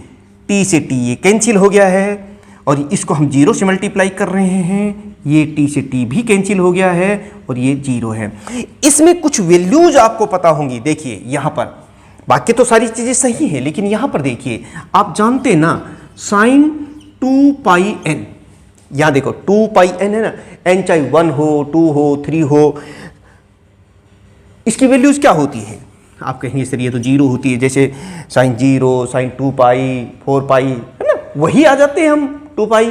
टी से टी ये कैंसिल हो गया है, और इसको हम 0 से मल्टीप्लाई कर रहे हैं, ये टी से टी भी कैंसिल हो गया है, और ये 0 है। इसमें कुछ वैल्यूज आपको पता होंगी। देखिए यहां पर बाकी तो सारी चीजें सही हैं, लेकिन यहां पर देखिए आप जानते ना साइन 2 पाई एन, यहां देखो 2 पाई एन है ना, एन चाहे 1 हो 2 हो 3 हो, इसकी वैल्यूज क्या होती है आप कहेंगे सर ये तो 0 होती है, जैसे साइन 0, साइन 2 पाई 4 पाई है ना, वही आ जाते हैं हम 2 पाई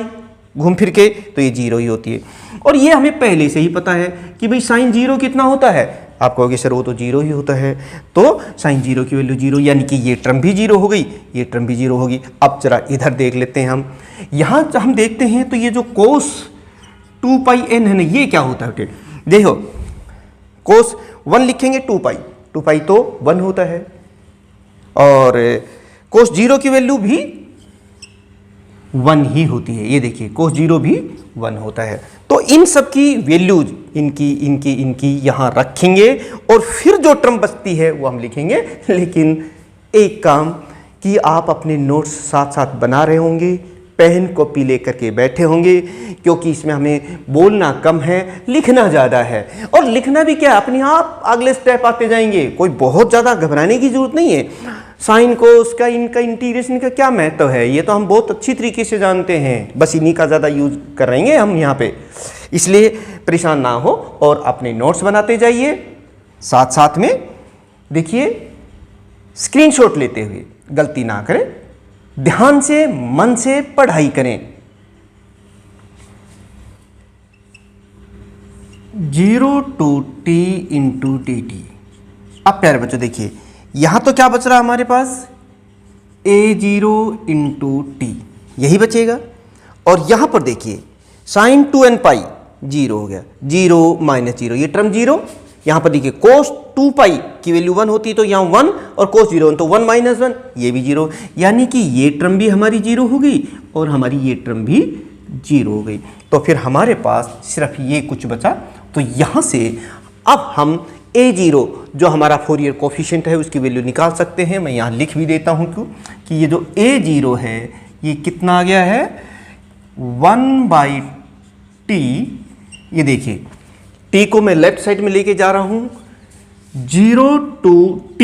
घूम फिर के, तो ये 0 ही होती है। और ये हमें पहले से ही पता है कि भाई साइन 0 कितना होता है, आप कहोगे सर वो तो 0 ही होता है, तो साइन 0 की वैल्यू 0, यानी कि ये टर्म भी 0 हो गई, ये टर्म भी 0 होगी। अब जरा इधर देख लेते हैं हम, यहां हम देखते हैं तो ये जो कोस 2 पाई एन है ना, ये क्या होता है देखो, कोस 1 लिखेंगे 2 पाई तो 1 होता है, और कोस 0 की वैल्यू भी 1 ही होती है। ये देखिए कोस 0 भी 1 होता है। तो इन सब की वैल्यूज इनकी यहां रखेंगे, और फिर जो टर्म बचती है वो हम लिखेंगे। लेकिन एक काम कि आप अपने नोट्स साथ साथ बना रहे होंगे, पेन कॉपी लेकर के बैठे होंगे, क्योंकि इसमें हमें बोलना कम है, लिखना ज़्यादा है। और लिखना भी क्या, अपने आप अगले स्टेप आते जाएंगे, कोई बहुत ज़्यादा घबराने की जरूरत नहीं है। साइन को उसका इनका इंटीग्रेशन का क्या महत्व है, ये तो हम बहुत अच्छी तरीके से जानते हैं, बस इन्हीं का ज़्यादा यूज कर रहे हैं हम यहाँ पे, इसलिए परेशान ना हो और अपने नोट्स बनाते जाइए। साथ साथ में देखिए स्क्रीनशॉट लेते हुए गलती ना करें, ध्यान से मन से पढ़ाई करें। 0 to t into d T. अब प्यारे बच्चों देखिए यहां तो क्या बच रहा है हमारे पास, a0 इंटू टी, यही बचेगा। और यहां पर देखिए साइन 2n पाई 0 हो गया, 0 माइनस 0, ये टर्म 0। यहां पर देखिए कोस 2 पाई की वैल्यू 1 होती है तो यहां 1, और कोस 0 तो 1 माइनस 1, ये भी 0, यानी कि ये टर्म भी हमारी 0 हो गई और हमारी ये टर्म भी 0 हो गई। तो फिर हमारे पास सिर्फ ये कुछ बचा। तो यहां से अब हम a0 जो हमारा फोरियर कोफिशिएंट है उसकी वैल्यू निकाल सकते हैं। मैं यहां लिख भी देता हूं क्यों कि ये जो a0 है ये कितना आ गया है 1/t। ये देखिए t को मैं लेफ्ट साइड में लेके जा रहा हूं, 0 to t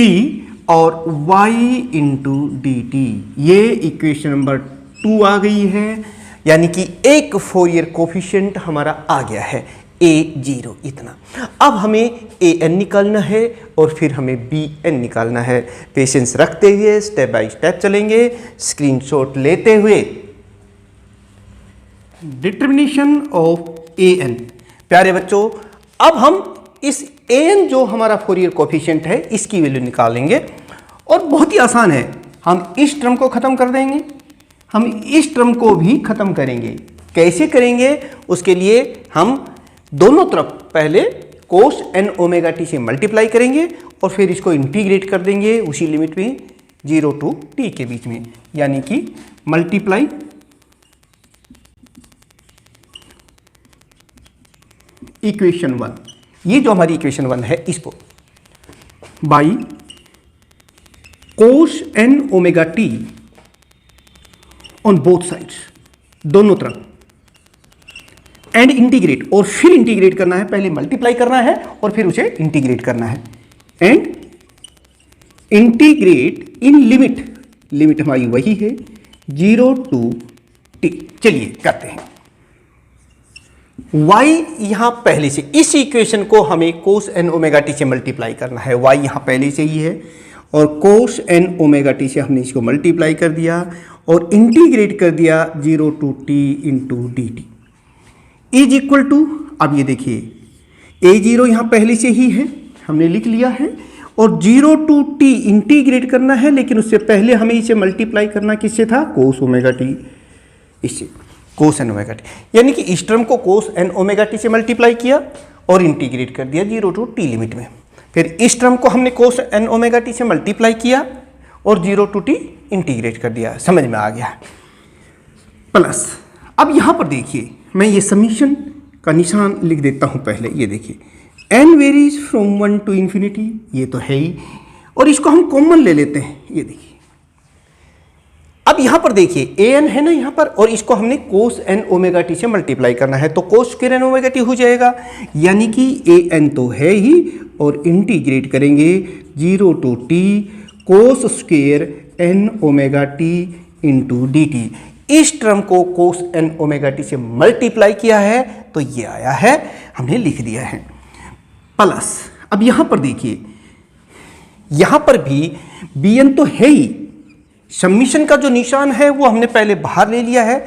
और y इंटू डी टी, ये इक्वेशन नंबर 2 आ गई है। यानी कि एक फोरियर कोफिशिएंट हमारा आ गया है a0 इतना। अब हमें an निकालना है और फिर हमें bn निकालना है। पेशेंस रखते हुए स्टेप बाय स्टेप चलेंगे, स्क्रीनशॉट लेते हुए। Determination of an। प्यारे बच्चों अब हम इस an जो हमारा फोरियर कोफिशिएंट है इसकी वैल्यू निकालेंगे, और बहुत ही आसान है। हम इस टर्म को खत्म कर देंगे, हम इस टर्म को भी खत्म करेंगे। कैसे करेंगे, उसके लिए हम दोनों तरफ पहले कोस n ओमेगा टी से मल्टीप्लाई करेंगे और फिर इसको इंटीग्रेट कर देंगे उसी लिमिट में 0 to t के बीच में, यानी कि मल्टीप्लाई इक्वेशन 1, ये जो हमारी इक्वेशन 1 है इसको by cos n omega t on both sides, दोनों तरफ, एंड इंटीग्रेट, और फिर इंटीग्रेट करना है, पहले मल्टीप्लाई करना है और फिर उसे इंटीग्रेट करना है, and integrate in limit, limit हमारी वही है 0 to t। चलिए करते हैं। y यहां पहले से, इस इक्वेशन को हमें कोस एन ओमेगा टी से मल्टीप्लाई करना है, y यहां पहले से ही है, और कोस एन ओमेगा टी से हमने इसको मल्टीप्लाई कर दिया और इंटीग्रेट कर दिया 0 to t into d t is equal to, अब ये देखिए a0 यहां पहले से ही है, हमने लिख लिया है, और 0 to t इंटीग्रेट करना है, लेकिन उससे पहले हमें इसे मल्टीप्लाई करना किससे था, कोस ओमेगा टी, इससे कोस एन ओमेगा टी, यानी कि इस टर्म को कोस एन ओमेगा टी से मल्टीप्लाई किया और इंटीग्रेट कर दिया 0 to t लिमिट में, फिर इस टर्म को हमने कोस एन ओमेगा टी से मल्टीप्लाई किया और 0 to t इंटीग्रेट कर दिया। समझ में आ गया। प्लस अब यहां पर देखिए, मैं ये समीशन का निशान लिख देता हूं पहले, ये देखिए n varies from 1 to infinity, ये तो है ही, और इसको हम कॉमन ले लेते हैं, ये देखिए। अब यहां पर देखिए an है ना यहां पर, और इसको हमने कोस एन ओमेगा टी से मल्टीप्लाई करना है, तो cos square n omega t हो जाएगा, यानी कि an तो है ही, और इंटीग्रेट करेंगे 0 to t cos square n omega t into d t. इस टर्म को कोस एन ओमेगा टी से मल्टीप्लाई किया है तो ये आया है, हमने लिख दिया है। प्लस अब यहां पर देखिए, यहां पर भी bn तो है ही, समीशन का जो निशान है वो हमने पहले बाहर ले लिया है,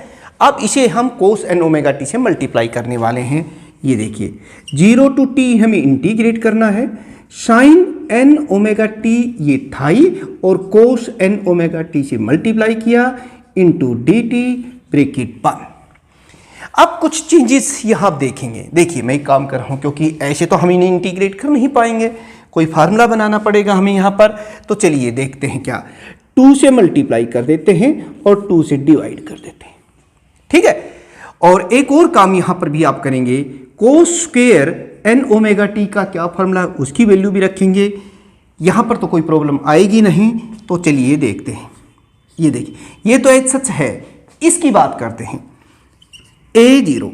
अब इसे हम कोस एन ओमेगा टी से मल्टीप्लाई करने वाले हैं। ये देखिए 0 to t हमें इंटीग्रेट करना है, साइन एन ओमेगा टी ये था ही, और कोस एन ओमेगा टी से मल्टीप्लाई किया इंटू डी टी ब्रैकेट बंद। अब कुछ चेंजेस यहाँ आप देखेंगे, देखिए मैं काम कर रहा हूँ क्योंकि ऐसे तो हम इन्हें इंटीग्रेट कर नहीं पाएंगे, कोई फार्मूला बनाना पड़ेगा हमें यहाँ पर। तो चलिए देखते हैं क्या, 2 से मल्टीप्लाई कर देते हैं और 2 से डिवाइड कर देते हैं, ठीक है। और एक और काम यहाँ पर भी आप करेंगे, cos square n omega t का क्या फार्मूला, उसकी वैल्यू भी रखेंगे, यहाँ पर तो कोई प्रॉब्लम आएगी नहीं। तो चलिए देखते हैं, ये देखिए ये तो एच सच है, इसकी बात करते हैं। a0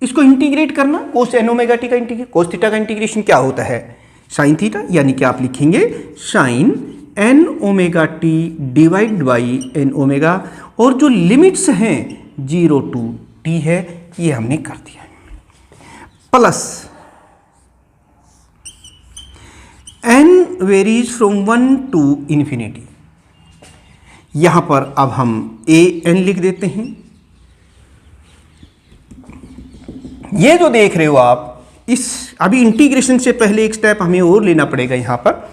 इसको इंटीग्रेट करना, कोस एन ओमेगा टी का इंटीग्रेट, कोस थीटा का इंटीग्रेशन क्या होता है, साइन थीटा, यानी कि आप लिखेंगे sine n omega t divide by n omega, और जो लिमिट्स हैं 0 to t है, ये हमने कर दिया। Plus n varies from 1 to infinity, यहां पर अब हम an लिख देते हैं। ये जो देख रहे हो आप, इस अभी इंटीग्रेशन से पहले एक स्टेप हमें और लेना पड़ेगा, यहां पर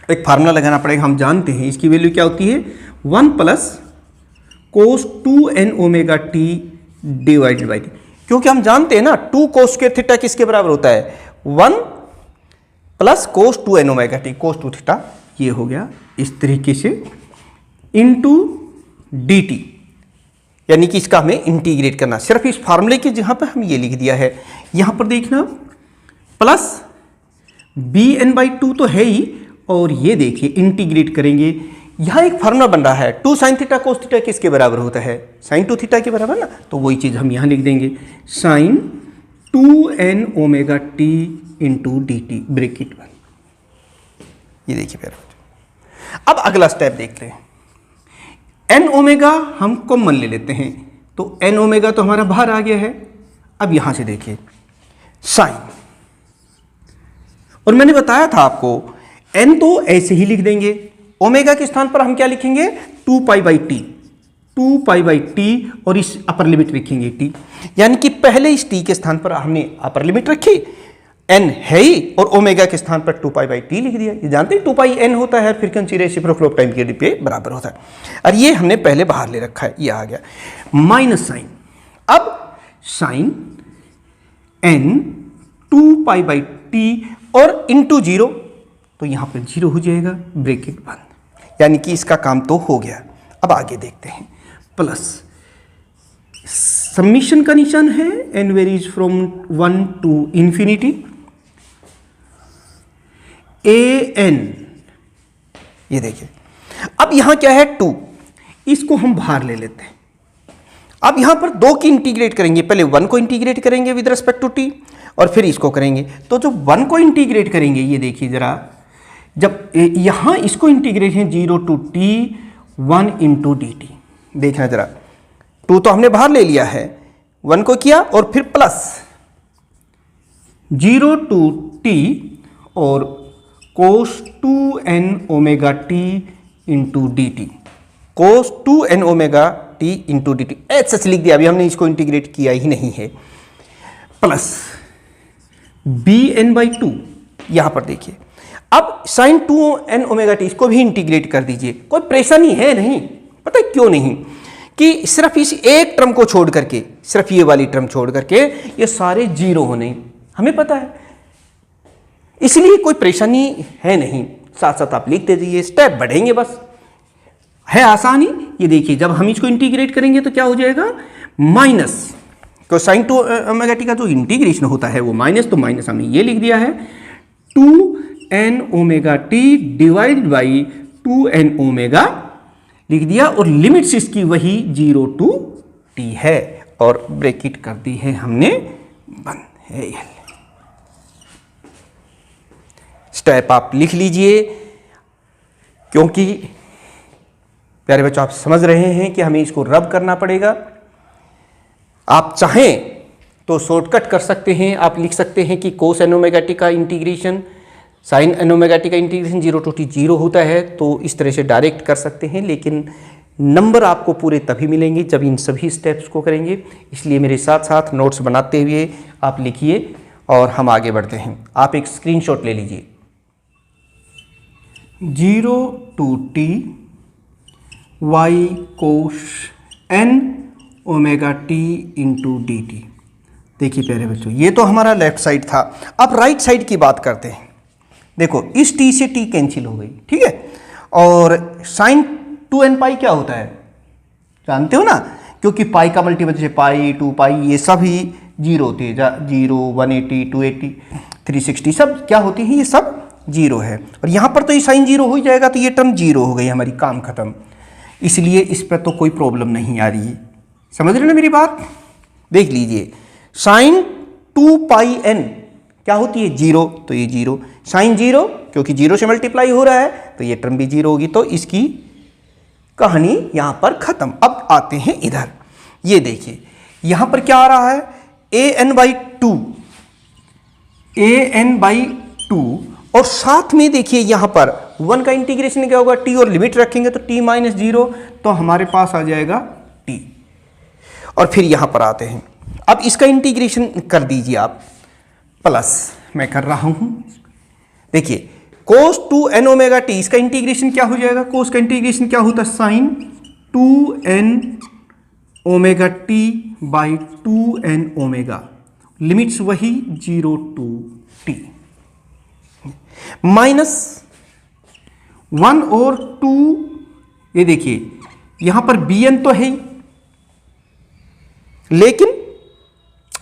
एक फार्मूला लगाना पड़ेगा। हम जानते हैं इसकी वैल्यू क्या होती है, 1 plus cos 2 n omega t divided by t, क्योंकि हम जानते हैं ना 2 कोस स्क्वायर थीटा किसके बराबर होता है, 1 plus cos 2 n omega t, cos 2 theta ये हो गया इस तरीके से, इंटू डी टी, यानी कि इसका हमें इंटीग्रेट करना, सिर्फ इस फार्मूले की जगह पर हम ये लिख दिया है। यहां पर देखना प्लस बी एन बाई 2 तो है ही, और ये देखिए इंटीग्रेट करेंगे, यहां एक फार्मूला बन रहा है, 2 साइन थीटा कोस थीटा किसके बराबर होता है, साइन 2 थीटा के बराबर ना, तो वही चीज हम यहां लिख देंगे, sine 2 n omega t into d t bracket बंद। ये देखिए फिर अब अगला स्टेप देखते हैं, एन ओमेगा हम कॉमन ले लेते हैं, तो एन ओमेगा तो हमारा बाहर आ गया है। अब यहां से देखिए साइन, और मैंने बताया था आपको एन तो ऐसे ही लिख देंगे, ओमेगा के स्थान पर हम क्या लिखेंगे, 2 pi by T, 2 pi by t, और इस अपर लिमिट लिखेंगे टी, यानी कि पहले इस टी के स्थान पर हमने अपर लिमिट रखी, एन है ही, और ओमेगा के स्थान पर 2 पाई बाई टी लिख दिया। ये जानते हैं 2 पाई एन होता है, frequency reciprocal of time period पे बराबर होता है, और ये हमने पहले बाहर ले रखा है, ये आ गया माइनस साइन। अब sine n 2 pi by t और इंटू 0, तो यहां पर 0 हो जाएगा, ब्रैकेट बंद, यानी कि इसका काम तो हो गया। अब आगे देखते हैं, प्लस समीशन का निशान है, n varies from 1 to infinity, a n, ये देखिए अब यहां क्या है 2, इसको हम बाहर ले लेते हैं। अब यहां पर 2 की इंटीग्रेट करेंगे, पहले 1 को इंटीग्रेट करेंगे विद रिस्पेक्ट टू टी और फिर इसको करेंगे। तो जो 1 को इंटीग्रेट करेंगे, ये देखिए जरा, जब यहां इसको इंटीग्रेट है 0 to t 1 into d t, देखना जरा, 2 तो हमने बाहर ले लिया है, 1 को किया और फिर प्लस 0 टू टी और cos 2n omega t into d t, cos 2n omega t into d t, ऐसा सच लिख दिया, अभी हमने इसको इंटीग्रेट किया ही नहीं है, प्लस bn/2। यहां पर देखिए, अब साइन 2n ओमेगा टी, इसको भी इंटीग्रेट कर दीजिए, कोई परेशानी है नहीं, पता है क्यों नहीं, कि सिर्फ इस एक टर्म को छोड़ करके, सिर्फ ये वाली टर्म छोड़ करके ये सारे जीरो होने हमें पता है, इसलिए कोई परेशानी है नहीं। साथ साथ आप लिखते जाइए, स्टेप बढ़ेंगे, बस है आसानी। ये देखिए, जब हम इसको इंटीग्रेट करेंगे तो क्या हो जाएगा, माइनस, तो साइन 2 ओमेगा टी का जो इंटीग्रेशन होता है वो माइनस, तो माइनस हमने ये लिख दिया है 2n omega t divide by 2n omega लिख दिया, और लिमिट्स इसकी वही 0 टू टी है, और ब्रैकेट कर दी है हमने बंद है। स्टेप आप लिख लीजिए, क्योंकि प्यारे बच्चों आप समझ रहे हैं कि हमें इसको रब करना पड़ेगा। आप चाहें तो शॉर्टकट कर सकते हैं, आप लिख सकते हैं कि कोस एन ओमेगा टी का integration sine n omega t का इंटीग्रेशन 0 टू टी 0 होता है, तो इस तरह से डायरेक्ट कर सकते हैं, लेकिन नंबर आपको पूरे तभी मिलेंगे जब इन सभी स्टेप्स को करेंगे। इसलिए मेरे साथ साथ नोट्स बनाते हुए आप लिखिए और हम आगे बढ़ते हैं। आप एक स्क्रीनशॉट ले लीजिए। 0 to t y cos n omega t into d t. देखिए प्यारे बच्चों, ये तो हमारा लेफ्ट साइड था। अब राइट साइड की बात करते हैं। देखो, इस टी से टी कैंसिल हो गई, ठीक है, और साइन 2n पाई क्या होता है जानते हो ना, क्योंकि पाई का मल्टीपल जैसे पाई 2 पाई ये सब ही 0 होती है, 0 180 280 360 सब क्या होती है, ये सब 0 है, और यहाँ पर तो ये साइन 0 हो ही जाएगा, तो ये टर्म 0 हो गई, हमारी काम खत्म। इसलिए इस पर तो कोई प्रॉब्लम नहीं आ रही है, समझ रहे ना मेरी बात। देख लीजिए, साइन 2 पाई n क्या होती है 0, तो ये 0, साइन 0 क्योंकि 0 से मल्टीप्लाई हो रहा है तो ये टर्म भी 0 होगी, तो इसकी कहानी यहां पर खत्म। अब आते हैं इधर, ये देखिए यहां पर क्या आ रहा है an/2 an/2, और साथ में देखिए यहां पर 1 का इंटीग्रेशन क्या होगा, t, और लिमिट रखेंगे तो t-0, तो हमारे पास आ जाएगा t। और फिर यहां पर आते हैं, अब इसका इंटीग्रेशन कर दीजिए आप, प्लस मैं कर रहा हूं, देखिए कोस 2n ओमेगा टी, इसका इंटीग्रेशन क्या हो जाएगा, कोस का इंटीग्रेशन क्या होता है, sine 2n omega t by 2n omega, limits वही 0 टू टी, माइनस 1 और 2, ये देखिए यहां पर bn तो है, लेकिन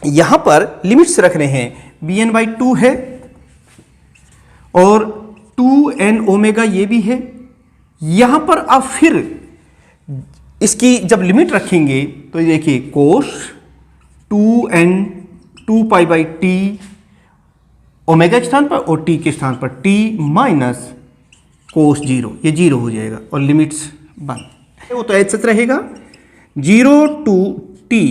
यहां पर लिमिट्स रख रहे हैं, bn/2 है और 2n ओमेगा ये भी है। यहां पर अब फिर इसकी जब लिमिट रखेंगे तो ये देखिए cos 2n 2 pi by T omega के स्थान पर और टी के स्थान पर t माइनस कोस 0, ये 0 हो जाएगा और लिमिट्स बंद, वो तो ऐसा रहेगा 0 to t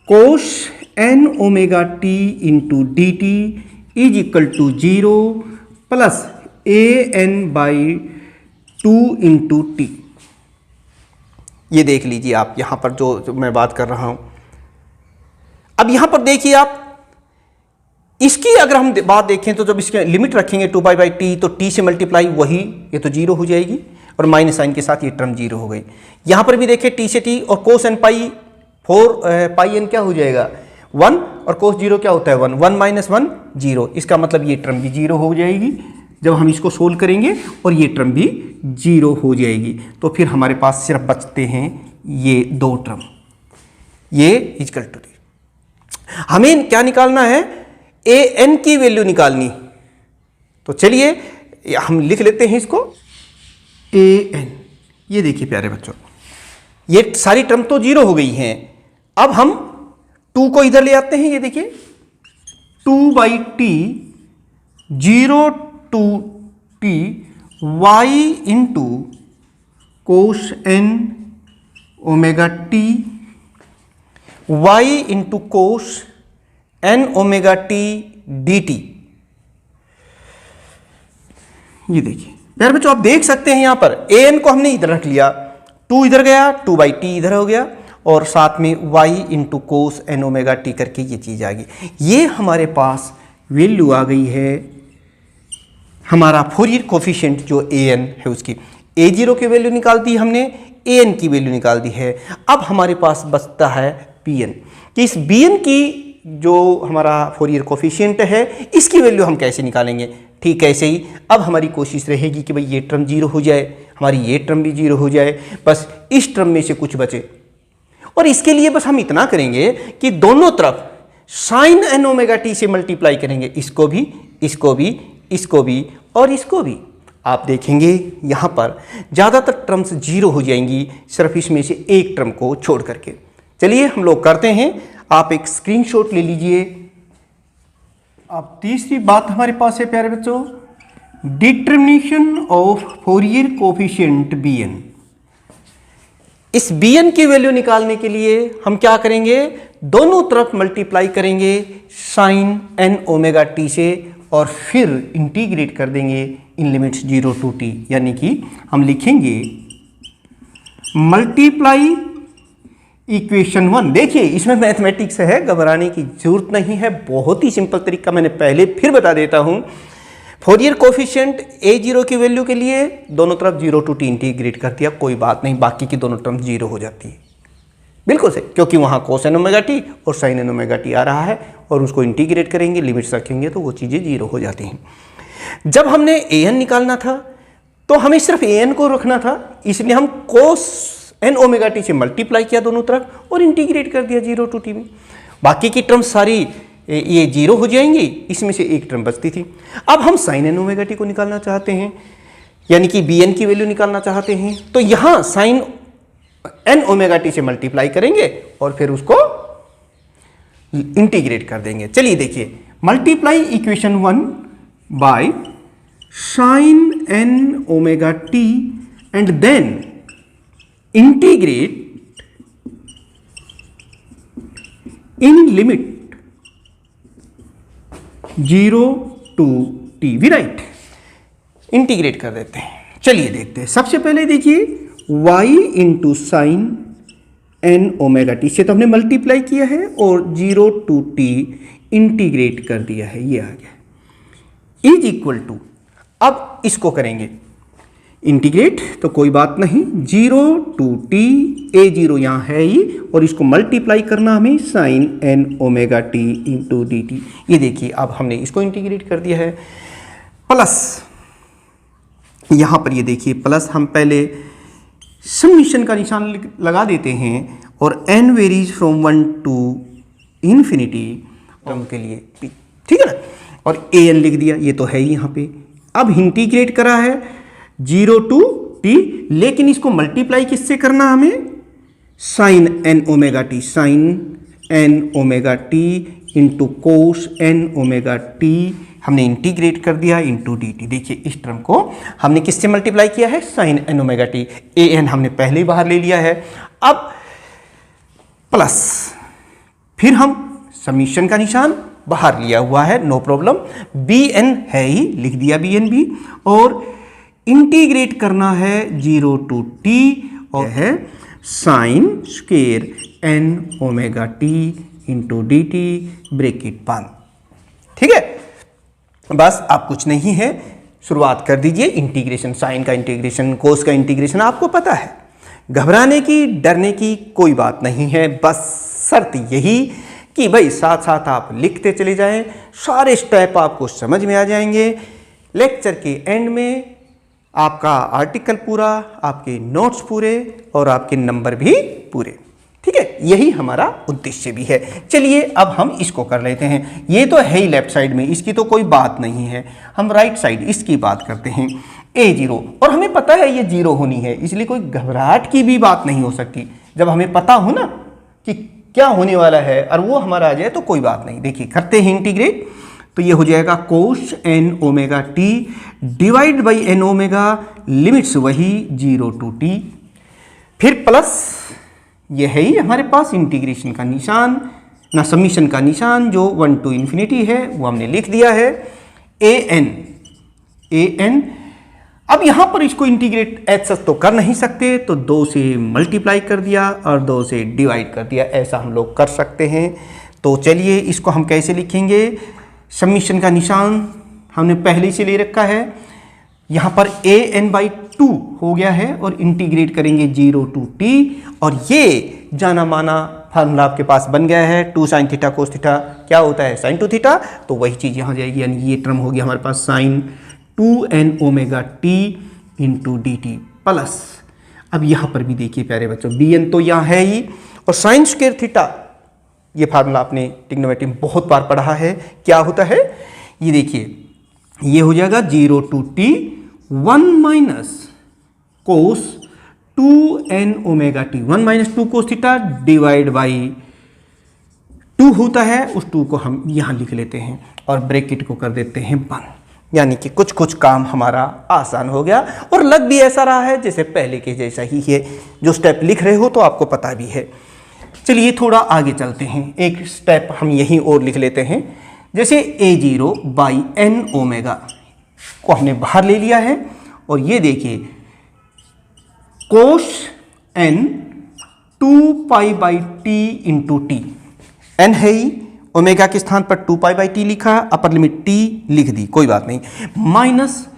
cos n omega t into d t is equal to 0 plus an/2 into t. ये देख लीजिए आप यहां पर जो मैं बात कर रहा हूं। अब यहां पर देखिए आप, इसकी अगर हम बात देखें तो जब इसके लिमिट रखेंगे 2 पाई बाई टी, तो टी से मल्टीप्लाई वही, ये तो 0 हो जाएगी, और माइनस साइन के साथ ये टर्म 0 हो गई। यहां पर भी देखिए टी से टी, और कोस n पाई 4 पाई n क्या हो जाएगा 1, और कोस 0 क्या होता है 1, 1 माइनस 1 0, इसका मतलब ये टर्म भी 0 हो जाएगी जब हम इसको सोल्व करेंगे, और ये टर्म भी 0 हो जाएगी। तो फिर हमारे पास सिर्फ बचते हैं ये 2 टर्म, ये इक्वल टू टी। हमें क्या निकालना है, an की वैल्यू निकालनी। तो चलिए हम लिख लेते हैं इसको, ए एन। ये देखिए प्यारे बच्चों, ये सारी टर्म तो जीरो हो गई हैं। अब हम 2 को इधर ले आते हैं। ये देखिए 2/t 0 to t y into cos n omega t y into cos n omega t dt। ये देखिए प्यारे बच्चों, आप देख सकते हैं यहां पर an को हमने इधर रख लिया, 2 इधर गया, 2/t इधर हो गया, और साथ में y into cos n omega t करके ये चीज आ गई। ये हमारे पास वैल्यू आ गई है हमारा फोरियर कोफिशिएंट जो an है उसकी। a0 की वैल्यू निकाल दी हमने, an की वैल्यू निकाल दी है। अब हमारे पास बचता है bn कि इस bn की जो हमारा फोरियर कोफिशिएंट है इसकी वैल्यू हम कैसे निकालेंगे। ठीक ऐसे ही अब हमारी कोशिश रहेगी कि भाई ये टर्म जीरो हो जाए, हमारी ये टर्म भी जीरो हो जाए, बस इस टर्म में से कुछ बचे। और इसके लिए बस हम इतना करेंगे कि दोनों तरफ साइन n ओमेगा t से मल्टीप्लाई करेंगे, इसको भी, इसको भी, इसको भी और इसको भी। आप देखेंगे यहाँ पर ज़्यादातर टर्म्स जीरो हो जाएंगी, सिर्फ इसमें से एक टर्म को छोड़ करके। चलिए हम लोग करते हैं, आप एक स्क्रीनशॉट ले लीजिए। अब तीसरी बात हमारे पास है प्यारे बच्चों, determination of Fourier coefficient bn। इस bn की वैल्यू निकालने के लिए हम क्या करेंगे, दोनों तरफ मल्टीप्लाई करेंगे साइन n ओमेगा t से और फिर इंटीग्रेट कर देंगे इन लिमिट्स 0 to t। यानी कि हम लिखेंगे मल्टीप्लाई इक्वेशन 1। देखिए इसमें मैथमेटिक्स है, घबराने की जरूरत नहीं है, बहुत ही सिंपल तरीका मैंने पहले फिर बता देता हूं। फोरियर कोफिशिएंट a0 की वैल्यू के लिए दोनों तरफ 0 to t इंटीग्रेट कर दिया, कोई बात नहीं, बाकी की दोनों टर्म जीरो हो जाती है। बिल्कुल सही, क्योंकि वहां कोस n ओमेगा t और साइन n ओमेगा t आ रहा है और उसको इंटीग्रेट करेंगे, लिमिट्स रखेंगे तो वो चीज़ें जीरो हो जाती हैं। जब हमने an निकालना था तो हमें सिर्फ an को रखना था, इसलिए हम कोस n ओमेगा t से मल्टीप्लाई किया दोनों तरफ और इंटीग्रेट कर दिया 0 to t में। बाकी की टर्म सारी ये जीरो हो जाएंगी, इसमें से एक टर्म बचती थी। अब हम साइन n ओमेगा t को निकालना चाहते हैं, यानी कि bn की वैल्यू निकालना चाहते हैं, तो यहाँ साइन n ओमेगा t से मल्टीप्लाई करेंगे और फिर उसको इंटीग्रेट कर देंगे। चलिए देखिए, multiply equation 1 by sine n omega t and then integrate in limit 0 to t। We write, integrate कर देते हैं। चलिए देखते हैं, सबसे पहले देखिए y into sine n omega t से तो हमने मल्टीप्लाई किया है और 0 to t इंटीग्रेट कर दिया है, ये आ गया इज इक्वल टू। अब इसको करेंगे इंटीग्रेट तो कोई बात नहीं, 0 to t, a0 यहाँ है ही और इसको मल्टीप्लाई करना हमें sine n omega t into d t. ये देखिए अब हमने इसको इंटीग्रेट कर दिया है, प्लस यहाँ पर ये देखिए प्लस, हम पहले समेशन का निशान लगा देते हैं और n varies from 1 to infinity term के लिए, ठीक है ना, और an लिख दिया, ये तो है ही यहाँ पे। अब इंटीग्रेट करा है 0 to t, लेकिन इसको मल्टीप्लाई किससे करना हमें, sine n omega t, sine n omega t into cos n omega t हमने इंटीग्रेट कर दिया इंटू डी टी। देखिए इस टर्म को हमने किससे मल्टीप्लाई किया है, sign n omega t, A N हमने पहले ही बाहर ले लिया है। अब प्लस फिर हम समीशन का निशान बाहर लिया हुआ है, नो प्रॉब्लम, बी एन है ही, लिख दिया बी एन भी, और इंटीग्रेट करना है 0 to t और है sine square n omega t into d t bracket बंद। ठीक है, बस आप कुछ नहीं है, शुरुआत कर दीजिए इंटीग्रेशन, साइन का इंटीग्रेशन, कोस का इंटीग्रेशन आपको पता है, घबराने की डरने की कोई बात नहीं है। बस शर्त यही कि भाई साथ साथ आप लिखते चले जाएं, सारे स्टेप आपको समझ में आ जाएंगे। लेक्चर के एंड में आपका आर्टिकल पूरा, आपके नोट्स पूरे और आपके नंबर भी पूरे। ठीक है, यही हमारा उद्देश्य भी है। चलिए अब हम इसको कर लेते हैं। ये तो है ही लेफ्ट साइड में, इसकी तो कोई बात नहीं है। हम राइट साइड इसकी बात करते हैं। A0, और हमें पता है ये 0 होनी है, इसलिए कोई घबराहट की भी बात नहीं हो सकती। जब हमें पता हो ना कि क्या होने वाला है और वो हमारा आ जाए तो कोई बात नहीं। देखिए करते हैं इंटीग्रेट, तो ये हो जाएगा कोस n omega t divide by n omega, limits वही 0 to t, फिर प्लस ये है ही हमारे पास इंटीग्रेशन का निशान ना, समीशन का निशान जो 1 to इन्फिनिटी है वो हमने लिख दिया है an। अब यहां पर इसको इंटीग्रेट ऐसा तो कर नहीं सकते, तो 2 से मल्टीप्लाई कर दिया और 2 से डिवाइड कर दिया, ऐसा हम लोग कर सकते हैं। तो चलिए इसको हम कैसे लिखेंगे, समीशन का निशान हमने पहले से ले रखा है, यहाँ पर an/2 हो गया है और इंटीग्रेट करेंगे 0 to t, और ये जाना माना फार्मूला आपके पास बन गया है 2 sin थीटा कोस थीटा क्या होता है sin 2 थीटा, तो वही चीज़ यहाँ जाएगी, यानी ये टर्म हो गया हमारे पास sin 2n omega t into d T plus, अब यहाँ पर भी देखिए प्यारे बच्चों bn तो यहाँ है ही, और साइन स्क्वायर थीटा ये फार्मूला आपने ट्रिग्नोमेट्री में बहुत बार पढ़ा है, क्या होता है ये देखिए, ये हो जाएगा 0 to t 1 minus cos 2n omega t, 1 minus 2 cos theta divide by 2 होता है, उस 2 को हम यहाँ लिख लेते हैं और ब्रैकेट को कर देते हैं बंद, यानी कि कुछ कुछ काम हमारा आसान हो गया और लग भी ऐसा रहा है जैसे पहले के जैसा ही है, जो स्टेप लिख रहे हो तो आपको पता भी है। चलिए थोड़ा आगे चलते हैं, एक स्टेप हम यहीं और लिख लेते हैं, जैसे A0 बाई n ओमेगा को हमने बाहर ले लिया है, और ये देखिए कोस n 2 pi by t into T, n है ही, ओमेगा के स्थान पर 2 पाई बाई टी लिखा, अपर लिमिट t लिख दी, कोई बात नहीं, माइनस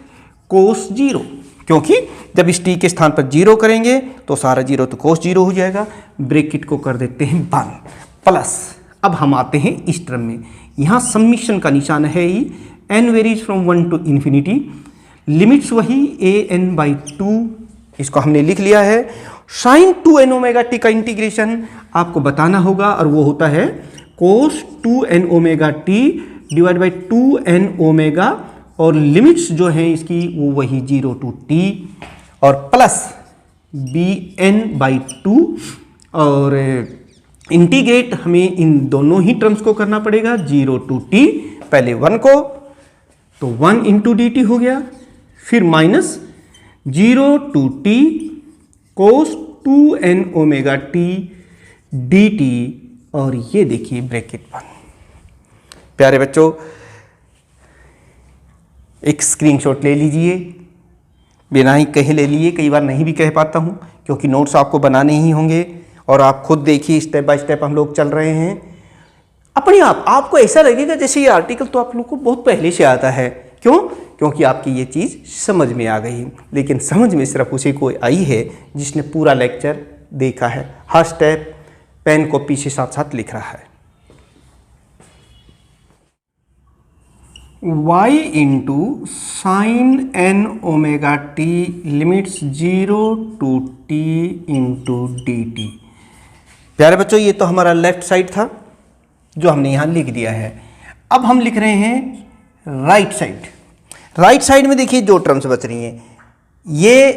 कोस 0, क्योंकि जब इस t के स्थान पर 0 करेंगे तो सारा 0 तो कोस 0 हो जाएगा, ब्रैकेट को कर देते हैं बंद, प्लस अब हम आते हैं इस टर्म में, यहाँ समीशन का निशान है ही, n varies from 1 to infinity, limits वही an/2, इसको हमने लिख लिया है, साइन 2n ओमेगा t का इंटीग्रेशन आपको बताना होगा, और वो होता है कोस 2n omega t divide by 2n omega, और लिमिट्स जो हैं इसकी वो वही 0 to t, और प्लस bn/2, और इंटीग्रेट हमें इन दोनों ही टर्म्स को करना पड़ेगा 0 to t, पहले 1 को तो 1 इंटू डी टी हो गया, फिर minus 0 to t cos 2n omega t D T, और ये देखिए ब्रैकेट बंद। प्यारे बच्चों एक स्क्रीनशॉट ले लीजिए, बिना ही कहे ले लिए, कई बार नहीं भी कह पाता हूँ क्योंकि नोट्स आपको बनाने ही होंगे, और आप खुद देखिए स्टेप बाय स्टेप हम लोग चल रहे हैं, अपने आप आपको ऐसा लगेगा जैसे ये आर्टिकल तो आप लोग को बहुत पहले से आता है, क्यों? क्योंकि आपकी ये चीज़ समझ में आ गई, लेकिन समझ में सिर्फ उसी को आई है जिसने पूरा लेक्चर देखा है, हर स्टेप पेन कॉपी से साथ साथ लिख रहा है। y into sine n omega t limits 0 to t into d t. प्यारे बच्चों ये तो हमारा लेफ्ट साइड था जो हमने यहाँ लिख दिया है, अब हम लिख रहे हैं राइट साइड। राइट साइड में देखिए जो टर्म्स बच रही हैं ये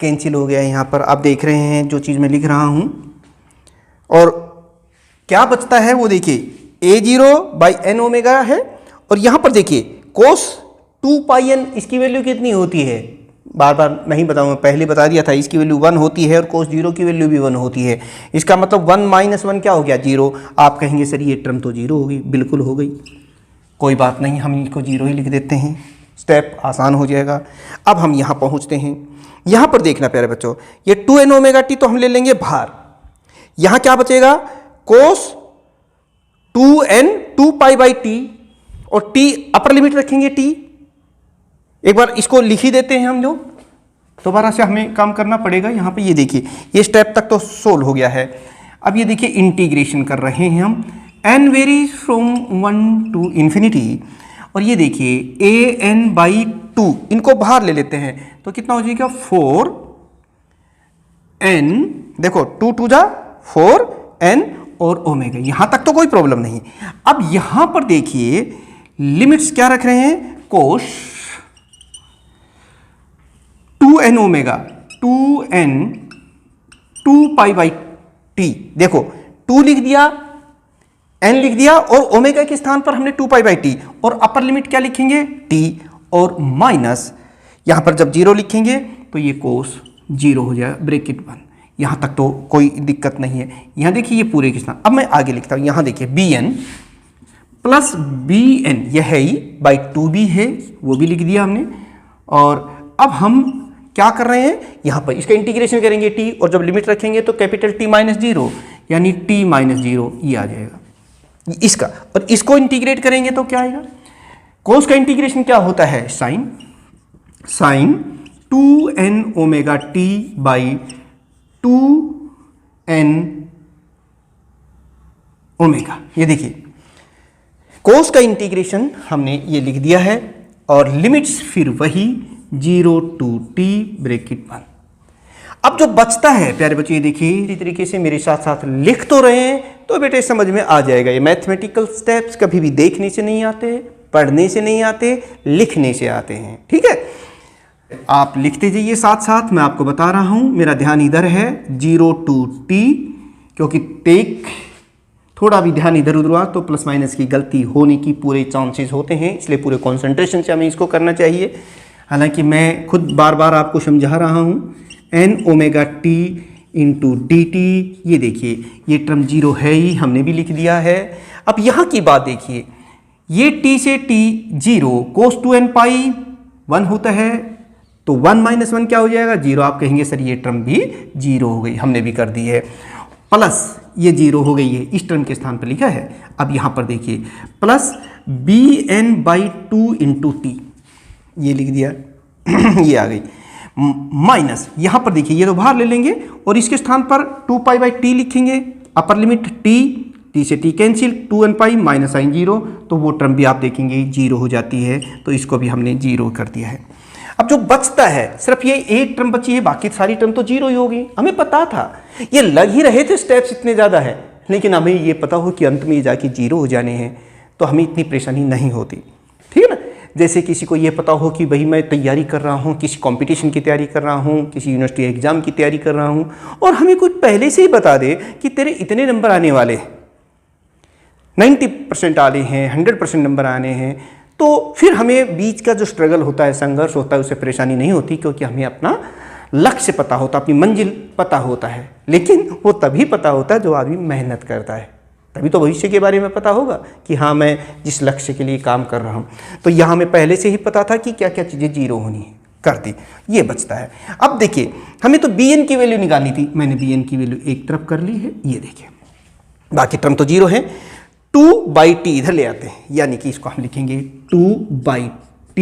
कैंसिल हो गया है, यहाँ पर आप देख रहे हैं जो चीज़ मैं लिख रहा हूँ, और क्या बचता है वो देखिए A0/n ओमेगा है, और यहाँ पर देखिए कोस 2 पाई n, इसकी वैल्यू कितनी होती है, बार बार नहीं बताऊंगा, पहले बता दिया था, इसकी वैल्यू 1 होती है और कोस 0 की वैल्यू भी 1 होती है, इसका मतलब 1 माइनस 1 क्या हो गया 0। आप कहेंगे सर ये टर्म तो 0 हो गई, बिल्कुल हो गई, कोई बात नहीं, हम इसको 0 ही लिख देते हैं, स्टेप आसान हो जाएगा। अब हम यहाँ पहुँचते हैं, यहाँ पर देखना प्यारे बच्चों, ये 2n ओमेगा t तो हम ले लेंगे बाहर, यहाँ क्या बचेगा कोस 2n 2 पाई बाई टी, और t अपर लिमिट रखेंगे t, एक बार इसको लिख ही देते हैं हम लोग, दोबारा से हमें काम करना पड़ेगा। यहाँ पे ये देखिए ये स्टेप तक तो सोल्व हो गया है, अब ये देखिए इंटीग्रेशन कर रहे हैं हम, n varies from 1 to infinity, और ये देखिए an/2 इनको बाहर ले लेते हैं तो कितना हो जाएगा 4n, देखो 2 2 जा 4n और ओमेगा, यहां तक तो कोई प्रॉब्लम नहीं। अब यहां पर देखिए लिमिट्स क्या रख रहे हैं, कोस 2n ओमेगा 2n 2π/t, देखो 2 लिख दिया, n लिख दिया और ओमेगा के स्थान पर हमने 2π/t और अपर लिमिट क्या लिखेंगे t और माइनस यहां पर जब 0 लिखेंगे तो ये कोस 0 हो जाएगा, ब्रैकेट बंद। यहां तक तो कोई दिक्कत नहीं है। यहां देखिए ये पूरे के स्थान, अब मैं आगे लिखता हूं, यहां देखिए bn प्लस bn, यह है ही बाई 2b है, वो भी लिख दिया हमने। और अब हम क्या कर रहे हैं, यहां पर इसका इंटीग्रेशन करेंगे t और जब लिमिट रखेंगे तो कैपिटल T माइनस 0 यानी t माइनस 0 ये आ जाएगा इसका, और इसको इंटीग्रेट करेंगे तो क्या आएगा, कोस का इंटीग्रेशन क्या होता है, sine 2n omega t by 2n omega. ये देखिए कोस का इंटीग्रेशन हमने ये लिख दिया है और लिमिट्स फिर वही 0 to t ब्रैकेट बंद। अब जो बचता है प्यारे बच्चों, ये देखिए इसी तरीके से मेरे साथ साथ लिख तो रहे हैं तो बेटे समझ में आ जाएगा। ये मैथमेटिकल स्टेप्स कभी भी देखने से नहीं आते, पढ़ने से नहीं आते, लिखने से आते हैं, ठीक है। आप लिखते जाइए साथ साथ, मैं आपको बता रहा हूं, मेरा ध्यान इधर है 0 to t, क्योंकि टेक थोड़ा भी ध्यान इधर उधर हुआ तो प्लस माइनस की गलती होने की पूरे चांसेस होते हैं, इसलिए पूरे कंसंट्रेशन से हमें इसको करना चाहिए। हालांकि मैं खुद बार बार आपको समझा रहा हूं, n omega t into d t, ये देखिए ये टर्म 0 है ही, हमने भी लिख दिया है। अब यहाँ की बात देखिए, ये t से t 0 कोस 2n पाई 1 होता है तो 1 माइनस 1 क्या हो जाएगा, 0। आप कहेंगे सर ये टर्म भी 0 हो गई, हमने भी कर दी है, प्लस ये 0 हो गई है, इस टर्म के स्थान पर लिखा है। अब यहाँ पर देखिए प्लस bn/2 इंटू टी, ये लिख दिया ये आ गई, माइनस यहाँ पर देखिए ये तो बाहर ले लेंगे और इसके स्थान पर 2π/t लिखेंगे, अपर लिमिट t से t cancel, 2n pi minus sine 0, तो वो टर्म भी आप देखेंगे 0 हो जाती है, तो इसको भी हमने 0 कर दिया है। अब जो बचता है सिर्फ ये एक टर्म बची है, बाकी सारी टर्म तो 0 ही होगी। हमें पता था, ये लग ही रहे थे स्टेप्स इतने ज़्यादा है, लेकिन हमें ये पता हो कि अंत में ये जाके 0 हो जाने हैं तो हमें इतनी परेशानी नहीं होती, ठीक है ना। जैसे किसी को ये पता हो कि भाई मैं तैयारी कर रहा हूँ, किसी कंपटीशन की तैयारी कर रहा हूँ, किसी यूनिवर्सिटी एग्जाम की तैयारी कर रहा हूँ, और हमें कुछ पहले से ही बता दे कि तेरे इतने नंबर आने वाले, 90% आने हैं, 100% नंबर आने हैं, तो फिर हमें बीच का जो स्ट्रगल होता है, संघर्ष होता है, उससे परेशानी नहीं होती, क्योंकि हमें अपना लक्ष्य पता होता, अपनी मंजिल पता होता है। लेकिन वो तभी पता होता है जो आदमी मेहनत करता है, तभी तो भविष्य के बारे में पता होगा कि हाँ मैं जिस लक्ष्य के लिए काम कर रहा हूँ। तो यहाँ हमें पहले से ही पता था कि क्या क्या चीज़ें 0 होनी है, कर दी, ये बचता है। अब देखिए हमें तो bn की वैल्यू निकालनी थी, मैंने bn की वैल्यू एक तरफ कर ली है, ये देखिए बाकी टर्म तो 0 है। 2/t इधर ले आते हैं, यानी कि इसको हम लिखेंगे 2/t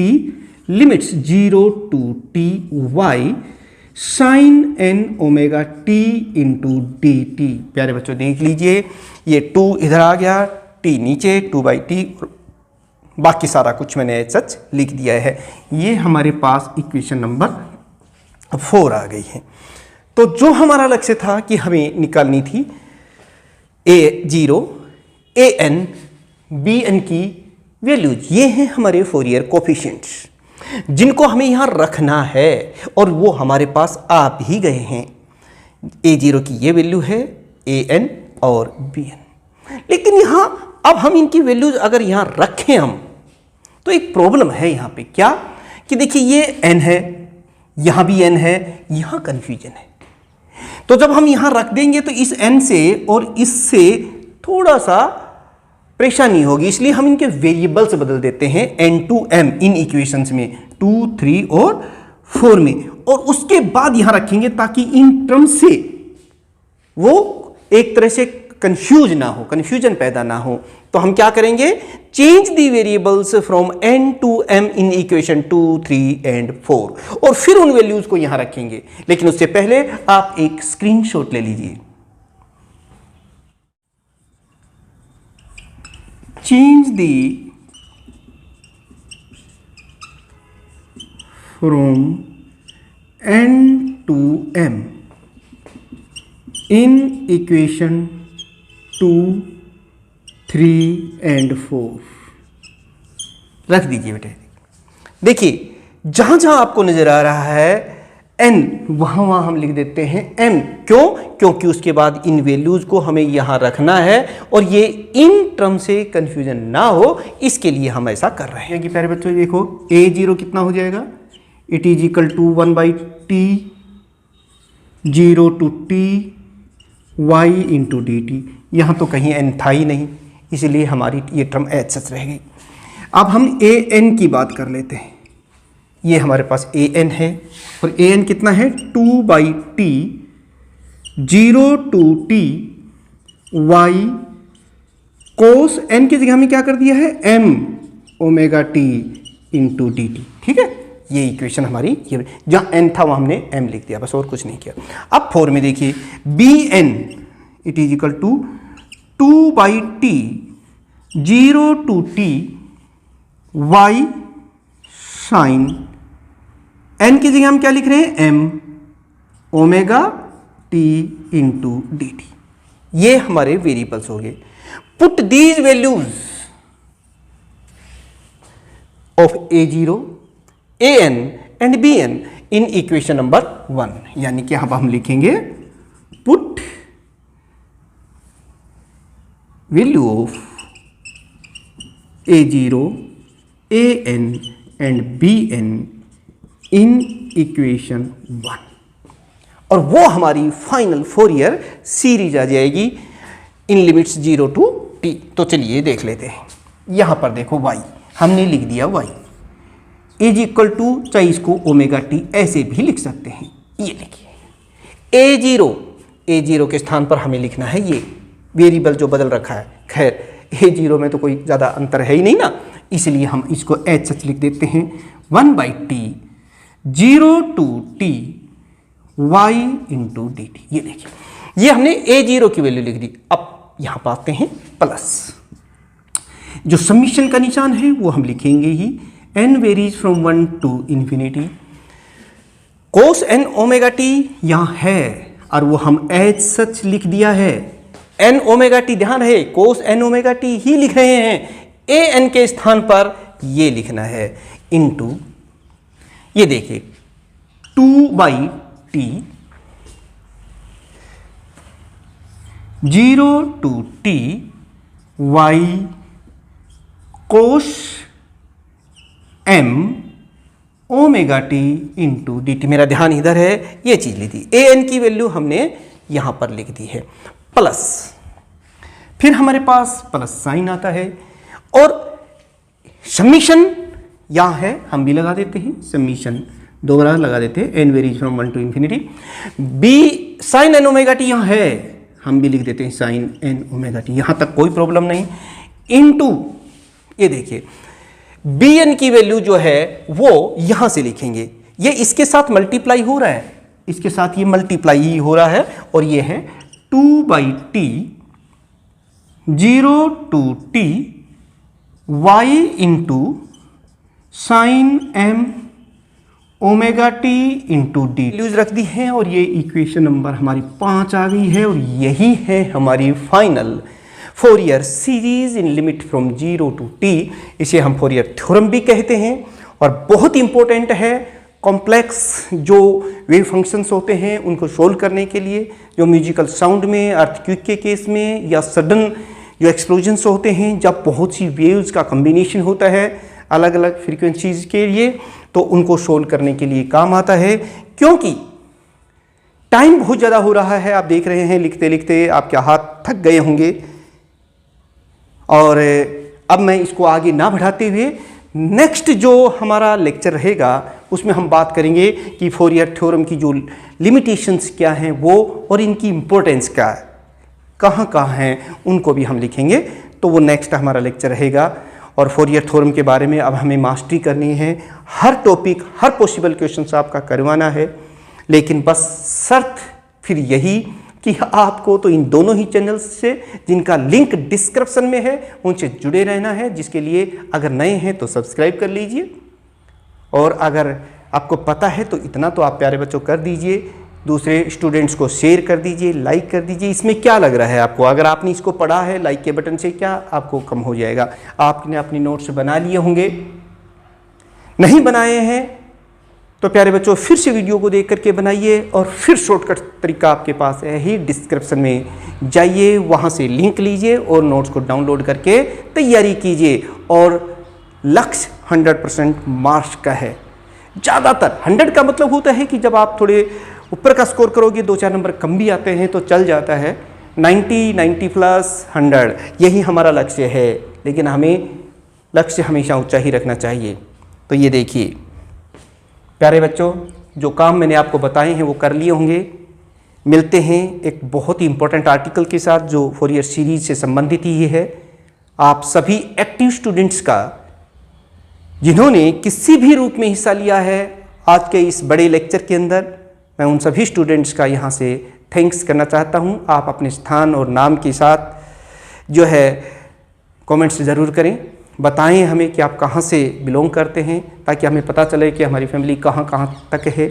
limits 0 to t y sine n omega t into d t. प्यारे बच्चों देख लीजिए, ये 2 इधर आ गया, t नीचे, 2/t, बाकी सारा कुछ मैंने सच लिख दिया है। ये हमारे पास इक्वेशन नंबर 4 आ गई है। तो जो हमारा लक्ष्य था कि हमें निकालनी थी a0 an bn की वैल्यूज, ये हैं हमारे फोरियर कोफिशिएंट्स जिनको हमें यहाँ रखना है, और वो हमारे पास आ भी गए हैं। a0 की ये वैल्यू है an और bn, लेकिन यहाँ अब हम इनकी वैल्यूज अगर यहाँ रखें हम, तो एक प्रॉब्लम है यहाँ पे, क्या कि देखिए ये n है, यहाँ भी n है, यहाँ कन्फ्यूजन है। तो जब हम यहाँ रख देंगे तो इस n से और इससे थोड़ा सा परेशानी होगी, इसलिए हम इनके वेरिएबल्स बदल देते हैं n to m in equations में, 2, 3 और 4 में, और उसके बाद यहां रखेंगे ताकि इन टर्म से वो एक तरह से कंफ्यूजन पैदा ना हो। तो हम क्या करेंगे, change the variables from n to m in equation 2, 3 and 4, और फिर उन वैल्यूज को यहां रखेंगे। लेकिन उससे पहले आप एक स्क्रीनशॉट ले लीजिए। Change the from n to m in equation 2, 3 and 4 रख दीजिए बेटे। देखिए जहां जहां आपको नजर आ रहा है n वहाँ हम लिख देते हैं m। क्यों? क्योंकि उसके बाद इन वैल्यूज़ को हमें यहाँ रखना है और ये इन टर्म से कन्फ्यूजन ना हो, इसके लिए हम ऐसा कर रहे हैं। कि प्यारे बच्चों देखो a0 कितना हो जाएगा, it is equal to 1/t 0 to t y into d t. यहाँ तो कहीं n था ही नहीं, इसलिए हमारी ये टर्म एच सच रह गई। अब हम ए एन की बात कर लेते हैं। ये हमारे पास ए एन है और ए एन कितना है 2/t 0 to t y cos n की जगह हमें क्या कर दिया है m omega t into d T. ठीक है, ये इक्वेशन हमारी, ये जहाँ n था वहाँ हमने m लिख दिया, बस और कुछ नहीं किया। अब 4 में देखिए b n it is equal to 2/t 0 to t y sine n की जगह हम क्या लिख रहे हैं m omega t into d t. ये हमारे वेरिएबल्स हो गए। Put these values of a0 an and bn in equation number 1, यानी कि अब हम लिखेंगे put value of a0 an and bn in equation 1, और वो हमारी फाइनल फोरियर सीरीज आ जाएगी इन लिमिट्स 0 to t। तो चलिए देख लेते हैं। यहां पर देखो y हमने लिख दिया y इज इक्वल टू, चाहे इसको ओमेगा टी ऐसे भी लिख सकते हैं। ये लिखिए a0 के स्थान पर हमें लिखना है ये वेरिएबल जो बदल रखा है। खैर a0 में तो कोई ज़्यादा अंतर है ही नहीं ना, इसलिए हम इसको एच सच लिख देते हैं 1/t 0 to t y into d t. ये देखिए, ये हमने a0 की वैल्यू लिख दी। अब यहां पर आते हैं प्लस, जो समीशन का निशान है वो हम लिखेंगे ही n varies from 1 to infinity cos n omega t यहाँ है और वो हम एच सच लिख दिया है। n ओमेगा टी, ध्यान है कोस n ओमेगा टी ही लिख रहे हैं, a n के स्थान पर ये लिखना है इनटू, ये देखिए 2/t 0 to t y cos m omega t into d T. मेरा ध्यान इधर है, ये चीज ली थी। ए एन की वैल्यू हमने यहां पर लिख दी है प्लस, फिर हमारे पास प्लस साइन आता है और समीशन यहां है, हम भी लगा देते हैं समीशन, दोबारा लगा देते हैं n varies from 1 to infinity। B sine n omega t यहां है, हम भी लिख देते हैं साइन एन ओमेगा टी, यहां तक कोई प्रॉब्लम नहीं। इनटू ये देखिए बी एन की वैल्यू जो है वो यहां से लिखेंगे, ये इसके साथ मल्टीप्लाई हो रहा है, इसके साथ ये मल्टीप्लाई ही हो रहा है, और ये है 2/t 0 to t y into sine m omega t into D values रख दी हैं, और ये इक्वेशन नंबर हमारी 5 आ गई है, और यही है हमारी final Fourier series in limit from 0 to t। इसे हम फोरियर थ्योरम भी कहते हैं, और बहुत इंपॉर्टेंट है कॉम्प्लेक्स जो वेव फंक्शंस होते हैं उनको सोल्व करने के लिए, जो म्यूजिकल साउंड में, अर्थक्वेक के केस में, या सडन जो एक्सप्लोजन्स होते हैं जब बहुत सी वेव्स का कम्बिनेशन होता है अलग अलग फ्रीक्वेंसीज के लिए, तो उनको सोल्व करने के लिए काम आता है। क्योंकि टाइम बहुत ज़्यादा हो रहा है, आप देख रहे हैं लिखते लिखते आपके हाथ थक गए होंगे, और अब मैं इसको आगे ना बढ़ाते हुए नेक्स्ट जो हमारा लेक्चर रहेगा उसमें हम बात करेंगे कि फोरियर थ्योरम की जो लिमिटेशंस क्या हैं वो, और इनकी इम्पोर्टेंस क्या है, कहाँ कहाँ हैं, उनको भी हम लिखेंगे। तो वो नेक्स्ट हमारा लेक्चर रहेगा। और फोरियर थ्योरम के बारे में अब हमें मास्टरी करनी है, हर टॉपिक हर पॉसिबल क्वेश्चन आपका करवाना है, लेकिन बस शर्त फिर यही कि आपको तो इन दोनों ही चैनल्स से, जिनका लिंक डिस्क्रिप्शन में है, उनसे जुड़े रहना है, जिसके लिए अगर नए हैं तो सब्सक्राइब कर लीजिए, और अगर आपको पता है तो इतना तो आप प्यारे बच्चों कर दीजिए, दूसरे स्टूडेंट्स को शेयर कर दीजिए, लाइक कर दीजिए। इसमें क्या लग रहा है आपको, अगर आपने इसको पढ़ा है लाइक के बटन से क्या आपको कम हो जाएगा? आपने अपने नोट्स बना लिए होंगे, नहीं बनाए हैं तो प्यारे बच्चों, फिर से वीडियो को देख करके बनाइए और फिर शॉर्टकट तरीका आपके पास है ही, डिस्क्रिप्शन में जाइए, वहाँ से लिंक लीजिए और नोट्स को डाउनलोड करके तैयारी कीजिए। और लक्ष्य 100% मार्क्स का है। ज़्यादातर 100 का मतलब होता है कि जब आप थोड़े ऊपर का स्कोर करोगे, 2-4 नंबर कम भी आते हैं तो चल जाता है। 90, 90 प्लस 100 यही हमारा लक्ष्य है, लेकिन हमें लक्ष्य हमेशा ऊंचा ही रखना चाहिए। तो ये देखिए प्यारे बच्चों, जो काम मैंने आपको बताए हैं वो कर लिए होंगे। मिलते हैं एक बहुत ही इंपॉर्टेंट आर्टिकल के साथ जो फोरियर सीरीज से संबंधित ही है। आप सभी एक्टिव स्टूडेंट्स का, जिन्होंने किसी भी रूप में हिस्सा लिया है आज के इस बड़े लेक्चर के अंदर, मैं उन सभी स्टूडेंट्स का यहाँ से थैंक्स करना चाहता हूँ। आप अपने स्थान और नाम के साथ जो है कमेंट्स ज़रूर करें, बताएं हमें कि आप कहाँ से बिलोंग करते हैं, ताकि हमें पता चले कि हमारी फैमिली कहाँ कहाँ तक है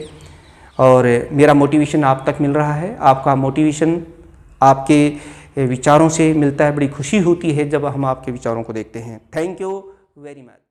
और मेरा मोटिवेशन आप तक मिल रहा है। आपका मोटिवेशन आपके विचारों से मिलता है। बड़ी खुशी होती है जब हम आपके विचारों को देखते हैं। Thank you very much.